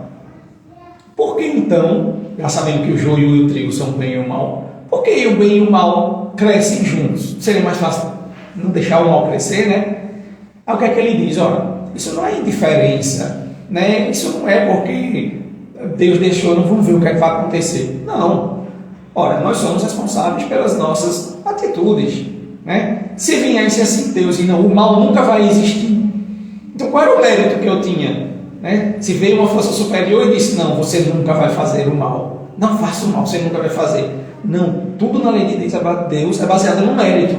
por que então já sabendo que o joio e o trigo são o bem e o mal, por que o bem e o mal crescem juntos? Seria mais fácil não deixar o mal crescer, né? Aí o que é que ele diz? Olha, isso não é indiferença, né? Isso não é porque Deus deixou, não vamos ver o que é que vai acontecer. Não. Ora, nós somos responsáveis pelas nossas atitudes, né? Se viesse assim Deus e não, o mal nunca vai existir. Então qual era o mérito que eu tinha? Né? Se veio uma força superior e disse, não, você nunca vai fazer o mal. Não faça o mal, você nunca vai fazer. Não, tudo na lei de Deus é baseado no mérito.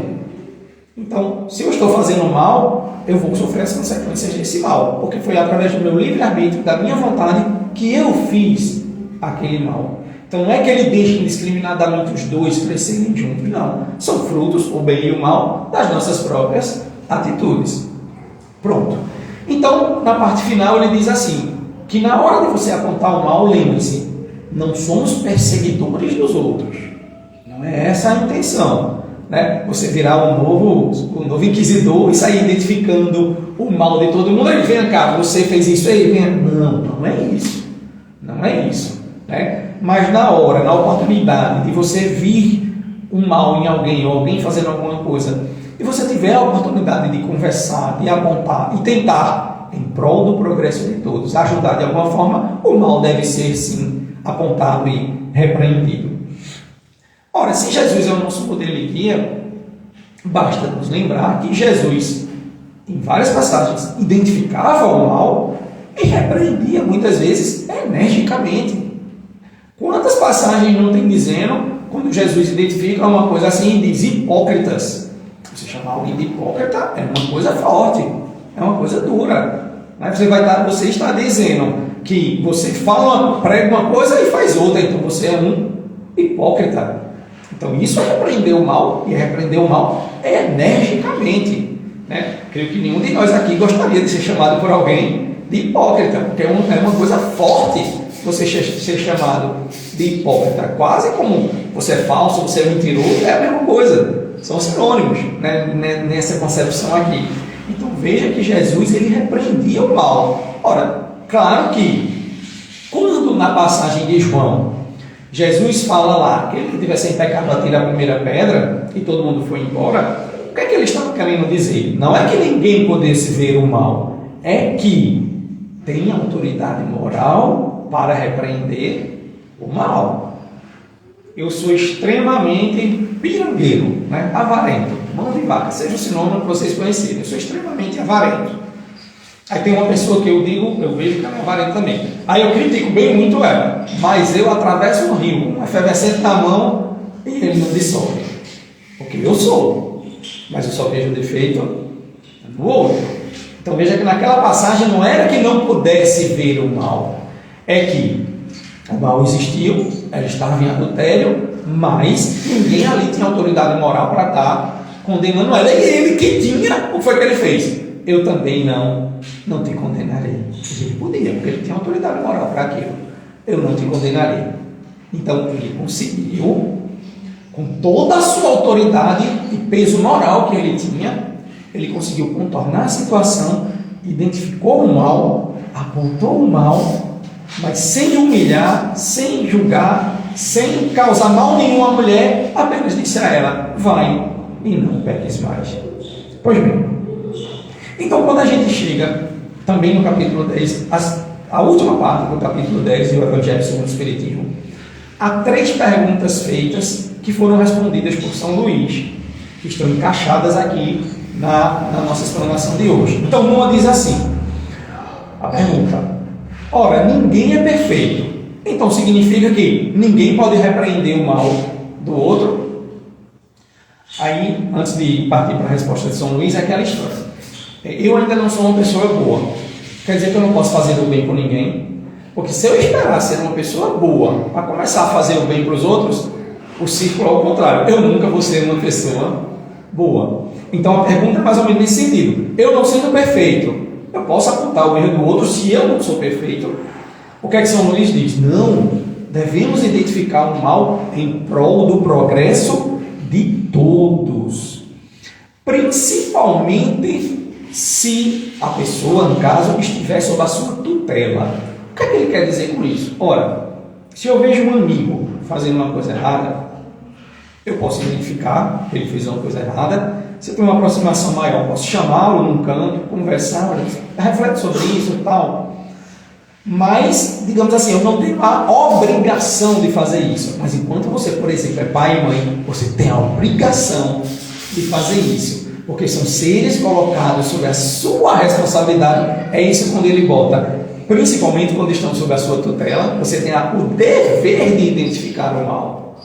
Então, se eu estou fazendo mal, eu vou sofrer as consequências desse mal, porque foi através do meu livre-arbítrio, da minha vontade, que eu fiz aquele mal. Então não é que ele deixe indiscriminadamente os dois crescerem juntos, não. São frutos, o bem e o mal, das nossas próprias atitudes. Pronto. Então, na parte final, ele diz assim, que na hora de você apontar o mal, lembre-se, não somos perseguidores dos outros. Não é essa a intenção. Né? Você virar um novo inquisidor e sair identificando o mal de todo mundo. Aí, vem cá, você fez isso aí, vem. Não é isso. Não é isso. Né? Mas na hora, na oportunidade de você vir um mal em alguém, ou alguém fazendo alguma coisa, e você tiver a oportunidade de conversar, de apontar e tentar, em prol do progresso de todos, ajudar de alguma forma, o mal deve ser sim apontado e repreendido. Ora, se Jesus é o nosso modelo e guia, basta nos lembrar que Jesus, em várias passagens, identificava o mal e repreendia muitas vezes energicamente. Quantas passagens não tem dizendo, quando Jesus identifica uma coisa assim e diz hipócritas? Você chamar alguém de hipócrita é uma coisa forte, é uma coisa dura. Você está dizendo que você prega uma coisa e faz outra, então você é um hipócrita. Então isso é repreender o mal, e repreender o mal energicamente. Né? Creio que nenhum de nós aqui gostaria de ser chamado por alguém de hipócrita, porque é uma coisa forte você ser chamado de hipócrita. Quase como você é falso, você é mentiroso, é a mesma coisa. São sinônimos, né? Nessa concepção aqui. Então veja que Jesus ele repreendia o mal. Ora, claro que quando na passagem de João Jesus fala lá que ele tivesse em pecado atire a primeira pedra e todo mundo foi embora, o que é que ele estava querendo dizer? Não é que ninguém pudesse ver o mal, é que tem autoridade moral para repreender o mal. Eu sou extremamente pirangueiro, né? Avarento, mão de vaca, seja o sinônimo que vocês conhecerem. Eu sou extremamente avarento. Aí tem uma pessoa que eu vejo que é avarento também. Aí eu critico bem muito ela, mas eu atravesso um rio, um efervescente na mão e ele não dissolve. Porque eu sou, mas eu só vejo o defeito no outro. Então veja que naquela passagem não era que não pudesse ver o mal, é que o mal existiu, ela estava em adultério, mas ninguém ali tinha autoridade moral para estar condenando ela. E ele que tinha, o que foi que ele fez? Eu também não te condenarei. Ele podia, porque ele tinha autoridade moral para aquilo. Eu não te condenarei. Então ele conseguiu, com toda a sua autoridade e peso moral que ele tinha, ele conseguiu contornar a situação, identificou o mal, apontou o mal, mas sem humilhar, sem julgar, sem causar mal nenhum à mulher, apenas disse a ela, vai e não peques mais. Pois bem, então quando a gente chega também no capítulo 10, a última parte do capítulo 10 do Evangelho segundo o Espiritismo, há 3 perguntas feitas que foram respondidas por São Luís, que estão encaixadas aqui na nossa explanação de hoje. Então uma diz assim, a pergunta, ora, ninguém é perfeito, então significa que ninguém pode repreender o mal do outro? Aí, antes de partir para a resposta de São Luís, é aquela história. Eu ainda não sou uma pessoa boa. Quer dizer que eu não posso fazer o bem por ninguém? Porque se eu esperar ser uma pessoa boa para começar a fazer o bem para os outros, o círculo é ao contrário. Eu nunca vou ser uma pessoa boa. Então a pergunta é mais ou menos nesse sentido. Eu não sendo perfeito, eu posso apontar o erro do outro se eu não sou perfeito? O que é que São Luís diz? Não, devemos identificar o mal em prol do progresso de todos. Principalmente se a pessoa, no caso, estiver sob a sua tutela. O que é que ele quer dizer com isso? Ora, Se eu vejo um amigo fazendo uma coisa errada, eu posso identificar que ele fez uma coisa errada. Se eu tenho uma aproximação maior, eu posso chamá-lo num canto, conversar, reflete sobre isso e tal. Mas, digamos assim, eu não tenho a obrigação de fazer isso. Mas enquanto você, por exemplo, é pai e mãe, você tem a obrigação de fazer isso. Porque são seres colocados sob a sua responsabilidade. É isso quando ele bota, principalmente quando estão sob a sua tutela, você tem o dever de identificar o mal.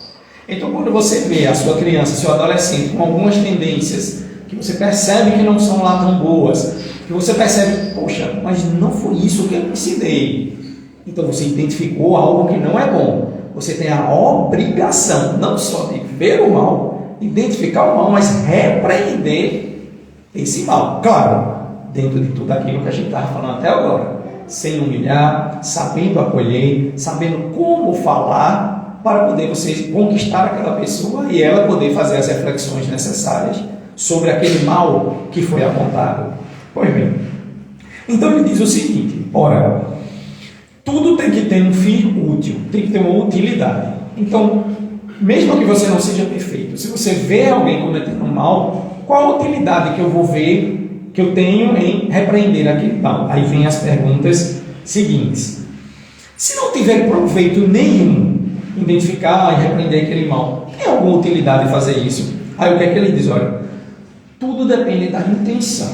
Então, quando você vê a sua criança, seu adolescente com algumas tendências que você percebe que não são lá tão boas, que você percebe, poxa, mas não foi isso que eu ensinei. Então, você identificou algo que não é bom. Você tem a obrigação, não só de ver o mal, identificar o mal, mas repreender esse mal. Claro, dentro de tudo aquilo que a gente estava falando até agora. Sem humilhar, sabendo acolher, sabendo como falar, para poder você conquistar aquela pessoa e ela poder fazer as reflexões necessárias sobre aquele mal que foi apontado. Pois bem, então ele diz o seguinte: ora, tudo tem que ter um fim útil, tem que ter uma utilidade. Então, mesmo que você não seja perfeito, se você vê alguém cometendo um mal, qual a utilidade que eu vou ver, que eu tenho em repreender aquele mal? Aí vem as perguntas seguintes. Se não tiver proveito nenhum identificar e repreender aquele mal, tem alguma utilidade fazer isso? Aí o que é que ele diz? Olha, tudo depende da intenção.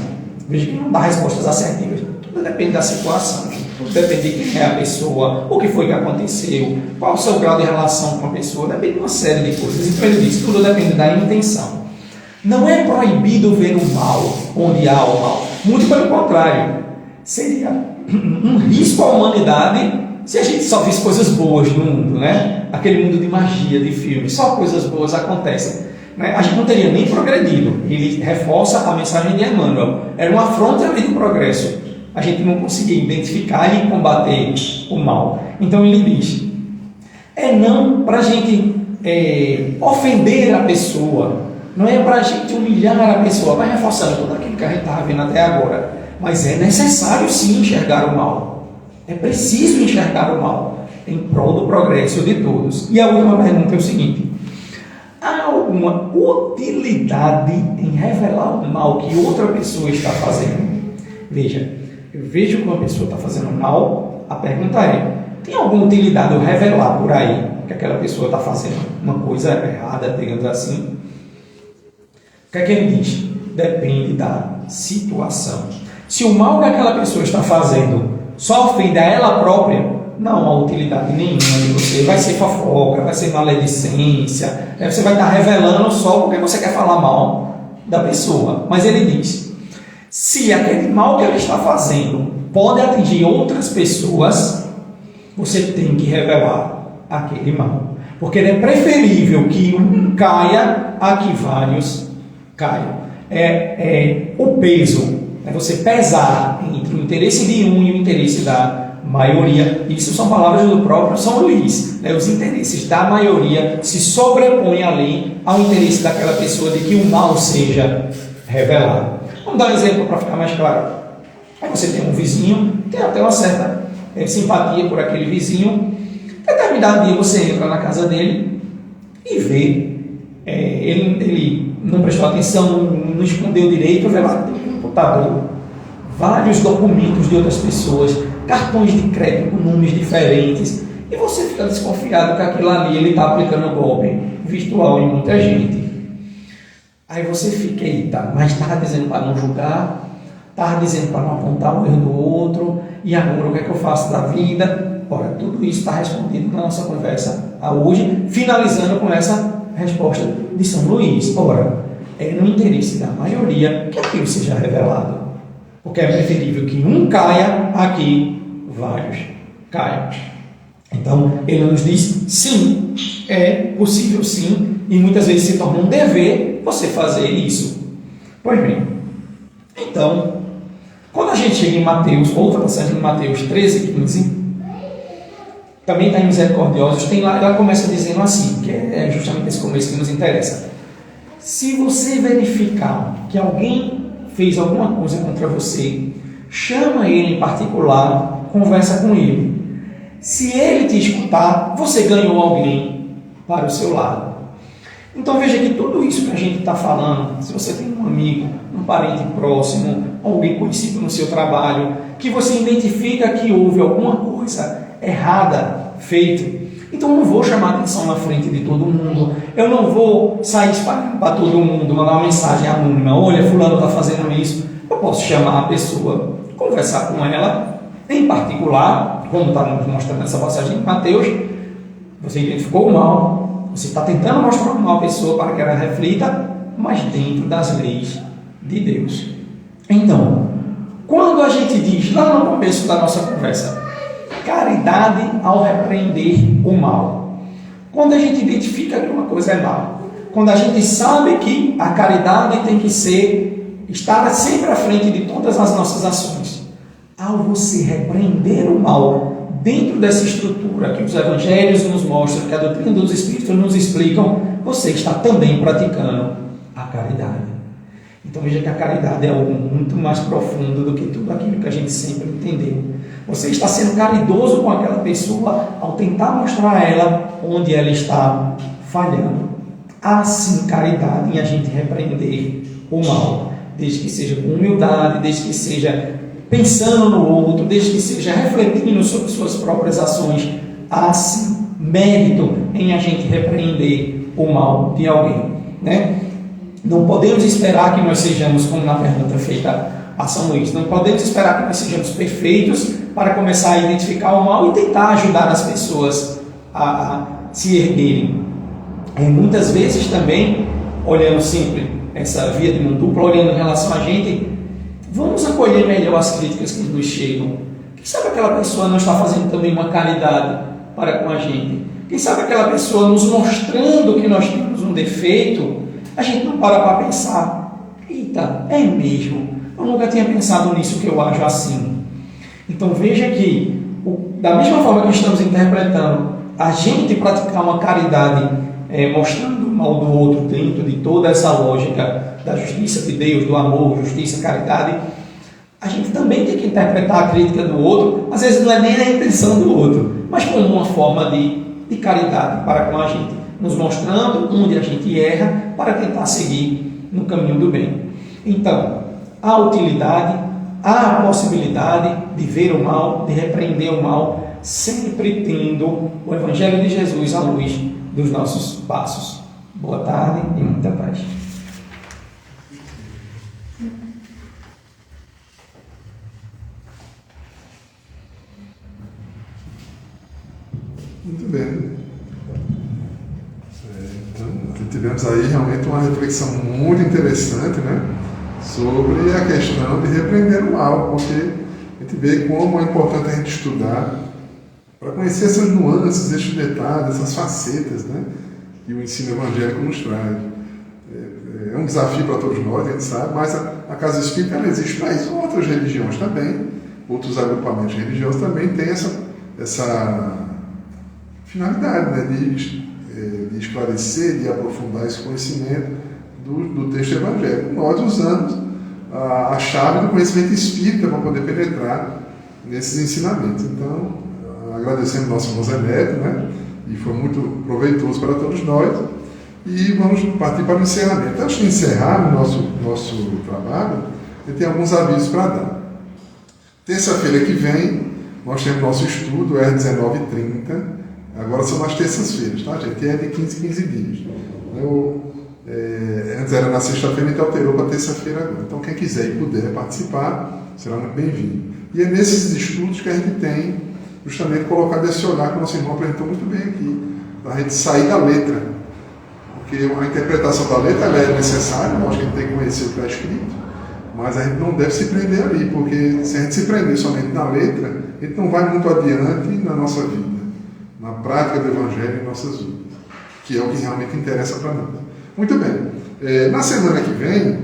Veja que não dá respostas assertivas. Tudo depende da situação. Tudo depende de quem é a pessoa, o que foi que aconteceu, qual o seu grau de relação com a pessoa. Depende de uma série de coisas. Então ele diz, tudo depende da intenção. Não é proibido ver o mal onde há o mal. Muito pelo contrário. Seria um risco à humanidade se a gente só visse coisas boas no mundo, né? Aquele mundo de magia, de filmes, só coisas boas acontecem. A gente não teria nem progredido. Ele reforça a mensagem de Emmanuel. Era uma afronta além do progresso. A gente não conseguia identificar e combater o mal. Então ele diz, não para a gente ofender a pessoa, não é para a gente humilhar a pessoa, vai reforçando tudo aquilo que a gente estava vendo até agora. Mas é necessário sim enxergar o mal. É preciso enxergar o mal em prol do progresso de todos. E a última pergunta é o seguinte: há alguma utilidade em revelar o mal que outra pessoa está fazendo? Veja, eu vejo que uma pessoa está fazendo mal, a pergunta é, tem alguma utilidade eu revelar por aí que aquela pessoa está fazendo uma coisa errada, digamos assim? O que é que ele diz? Depende da situação. Se o mal que aquela pessoa está fazendo só ofende a ela própria, não há utilidade nenhuma de você. Vai ser fofoca, vai ser maledicência, você vai estar revelando só porque você quer falar mal da pessoa. Mas ele diz, se aquele mal que ela está fazendo pode atingir outras pessoas, você tem que revelar aquele mal. Porque é preferível que um caia a que vários caiam. O peso. É você pesar entre o interesse de um e o interesse da maioria. Isso são palavras do próprio São Luís. Os interesses da maioria se sobrepõem ali ao interesse daquela pessoa de que o mal seja revelado. Vamos dar um exemplo para ficar mais claro. Aí você tem um vizinho, tem até uma certa simpatia por aquele vizinho. Determinado dia você entra na casa dele e vê, ele não prestou atenção, não escondeu direito, vê lá computador, vários documentos de outras pessoas, cartões de crédito com nomes diferentes, e você fica desconfiado que aquilo ali ele está aplicando golpe virtual em muita gente. Aí você fica, eita, mas estava dizendo para não julgar, estava dizendo para não apontar o erro do outro, e agora o que é que eu faço da vida? Ora, tudo isso está respondido na nossa conversa hoje, finalizando com essa resposta de São Luís. Ora, é no interesse da maioria que aquilo seja revelado. Porque é preferível que um caia a que vários caiam. Então, ele nos diz, sim, é possível sim, e muitas vezes se torna um dever você fazer isso. Pois bem, então, quando a gente chega em Mateus, outra passagem em Mateus 13:15, também está em Misericordiosos, tem lá, ela começa dizendo assim, que é justamente esse começo que nos interessa. Se você verificar que alguém fez alguma coisa contra você, chama ele em particular, conversa com ele. Se ele te escutar, você ganhou alguém para o seu lado. Então veja que tudo isso que a gente está falando, se você tem um amigo, um parente próximo, alguém conhecido no seu trabalho, que você identifica que houve alguma coisa errada feita, então eu não vou chamar atenção na frente de todo mundo, eu não vou sair espalhando para todo mundo, mandar uma mensagem anônima, olha, fulano está fazendo isso. Eu posso chamar a pessoa, conversar com ela, em particular, como está nos mostrando essa passagem de Mateus, você identificou o mal, você está tentando mostrar o mal à pessoa para que ela reflita, mas dentro das leis de Deus. Então, quando a gente diz lá no começo da nossa conversa, caridade ao repreender o mal, quando a gente identifica que uma coisa é mal, quando a gente sabe que a caridade tem que estar sempre à frente de todas as nossas ações, ao você repreender o mal dentro dessa estrutura que os evangelhos nos mostram, que a doutrina dos Espíritos nos explicam, você está também praticando a caridade. Então veja que a caridade é algo muito mais profundo do que tudo aquilo que a gente sempre entendeu. Você está sendo caridoso com aquela pessoa ao tentar mostrar a ela onde ela está falhando. Há sim caridade em a gente repreender o mal, desde que seja com humildade, desde que seja pensando no outro, desde que seja refletindo sobre suas próprias ações. Há sim mérito em a gente repreender o mal de alguém, né? Não podemos esperar que nós sejamos, como na pergunta feita a São Luís, não podemos esperar que nós sejamos perfeitos para começar a identificar o mal e tentar ajudar as pessoas a se erguerem. E muitas vezes também, olhando sempre essa via de mão dupla, olhando em relação a gente, vamos acolher melhor as críticas que nos chegam. Quem sabe aquela pessoa não está fazendo também uma caridade para com a gente? Quem sabe aquela pessoa nos mostrando que nós temos um defeito, a gente não para pensar, eita, é mesmo, eu nunca tinha pensado nisso, que eu ajo assim. Então veja que, da mesma forma que estamos interpretando, a gente praticar uma caridade, mostrando o mal do outro dentro de toda essa lógica da justiça de Deus, do amor, justiça, caridade, a gente também tem que interpretar a crítica do outro, às vezes não é nem a intenção do outro, mas como uma forma de caridade para com a gente, nos mostrando onde a gente erra para tentar seguir no caminho do bem. Então, há utilidade, há a possibilidade de ver o mal, de repreender o mal, sempre tendo o Evangelho de Jesus à luz dos nossos passos. Boa tarde e muita paz. Muito bem. Então, tivemos aí realmente uma reflexão muito interessante, né, sobre a questão de repreender o mal, porque a gente vê como é importante a gente estudar para conhecer essas nuances, esses detalhes, essas facetas, né, que o ensino evangélico nos traz. É um desafio para todos nós, a gente sabe, mas a Casa Espírita ela existe para isso. Outras religiões também, outros agrupamentos religiosos também têm essa finalidade, né, de esclarecer, de aprofundar esse conhecimento do texto evangélico. Nós usamos a chave do conhecimento espírita para poder penetrar nesses ensinamentos. Então, agradecemos ao nosso irmão Zé Neto, né? E foi muito proveitoso para todos nós. E vamos partir para o encerramento. Antes de encerrar o nosso trabalho, eu tenho alguns avisos para dar. Terça-feira que vem, nós temos nosso estudo, R19h30. Agora são as terças-feiras, tá, gente? É de 15 dias. Antes era na sexta-feira, então alterou para terça-feira agora. Então, quem quiser e puder participar, será muito bem-vindo. E é nesses estudos que a gente tem justamente colocado esse olhar que o nosso irmão apresentou muito bem aqui, para a gente sair da letra. Porque a interpretação da letra ela é necessária, nós que a gente tem que conhecer o que está escrito, mas a gente não deve se prender ali, porque se a gente se prender somente na letra, a gente não vai muito adiante na nossa vida, na prática do Evangelho em nossas vidas, que é o que realmente interessa para nós. Muito bem. Na semana que vem,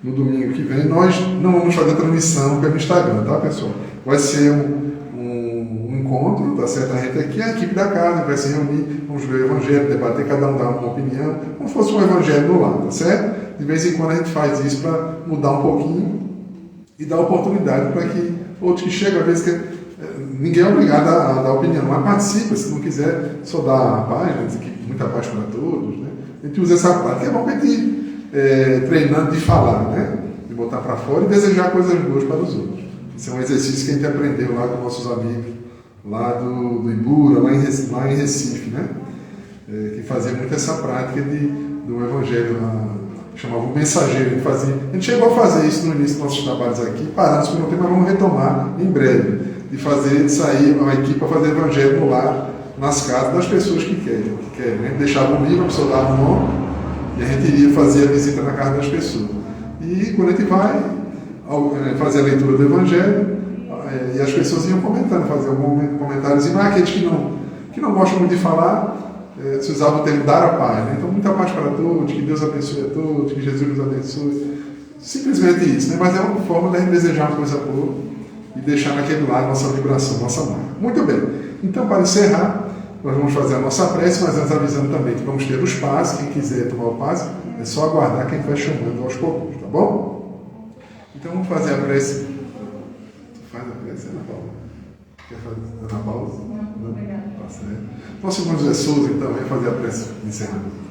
no domingo que vem, nós não vamos fazer transmissão pelo Instagram, tá, pessoal? Vai ser um encontro, tá certo? A gente aqui, a equipe da casa, vai se reunir, vamos ver o Evangelho, debater, cada um dar uma opinião, como se fosse um Evangelho no lar, tá certo? De vez em quando a gente faz isso para mudar um pouquinho e dar oportunidade para que outros que chegam, às vezes, ninguém é obrigado a dar opinião, mas participa. Se não quiser só dar a página, dizer que muita paz para todos, né? A gente usa essa prática, é bom que a gente treinando de falar, né? De botar para fora e desejar coisas boas para os outros. Isso é um exercício que a gente aprendeu lá com nossos amigos, lá do Ibura, lá em Recife, né? Que fazia muito essa prática do evangelho lá, chamava o mensageiro. A gente chegou a fazer isso no início dos nossos trabalhos aqui, paramos por um tempo, mas vamos retomar em breve, de sair uma equipe para fazer evangelho no lar, nas casas das pessoas que querem. A gente deixava um livro, a pessoa dava um nome, e a gente iria fazer a visita na casa das pessoas. E quando a gente vai fazer a leitura do evangelho, e as pessoas iam comentando, fazer algum comentário, mas aqueles que não gostam muito de falar, se usava o termo dar a paz, né? Então, muita paz para todos, que Deus abençoe a todos, que Jesus nos abençoe. Simplesmente isso, né? Mas é uma forma de a gente desejar uma coisa boa e deixar naquele lado nossa vibração, nossa marca. Muito bem. Então, para encerrar, nós vamos fazer a nossa prece, mas antes avisando também que vamos ter os passes. Quem quiser tomar o passe, é só aguardar que a gente vai chamando aos poucos, tá bom? Então, vamos fazer a prece. Tu faz a prece, Ana Paula? Quer fazer, Ana Paula? Não? Obrigada. Tá certo. Nosso irmão José Souza, então, vai fazer a prece de encerramento.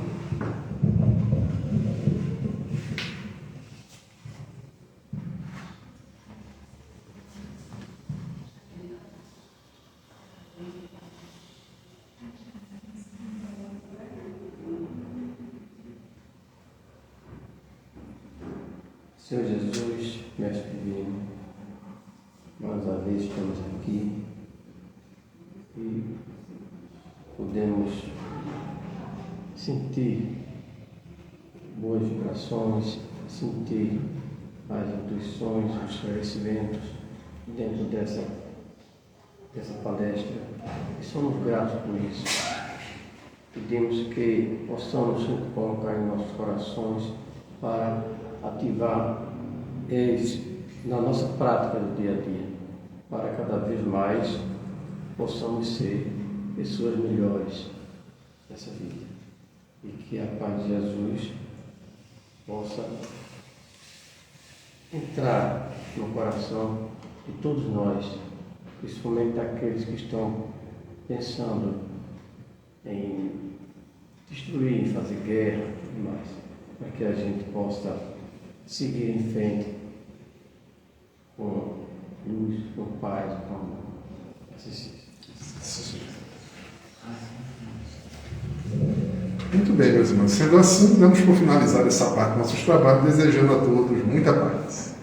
Senhor Jesus, Mestre Divino, mais uma vez estamos aqui e podemos sentir boas vibrações, sentir as intuições, os esclarecimentos dentro dessa palestra. E somos gratos por isso. Pedimos que possamos colocar em nossos corações para ativar eles na nossa prática do dia a dia, para cada vez mais possamos ser pessoas melhores nessa vida e que a paz de Jesus possa entrar no coração de todos nós, principalmente aqueles que estão pensando em destruir, em fazer guerra e tudo mais, para que a gente possa seguir em frente com luz, com paz, com amor. Muito bem, meus irmãos. Sendo assim, vamos por finalizar essa parte dos nossos trabalhos, desejando a todos muita paz.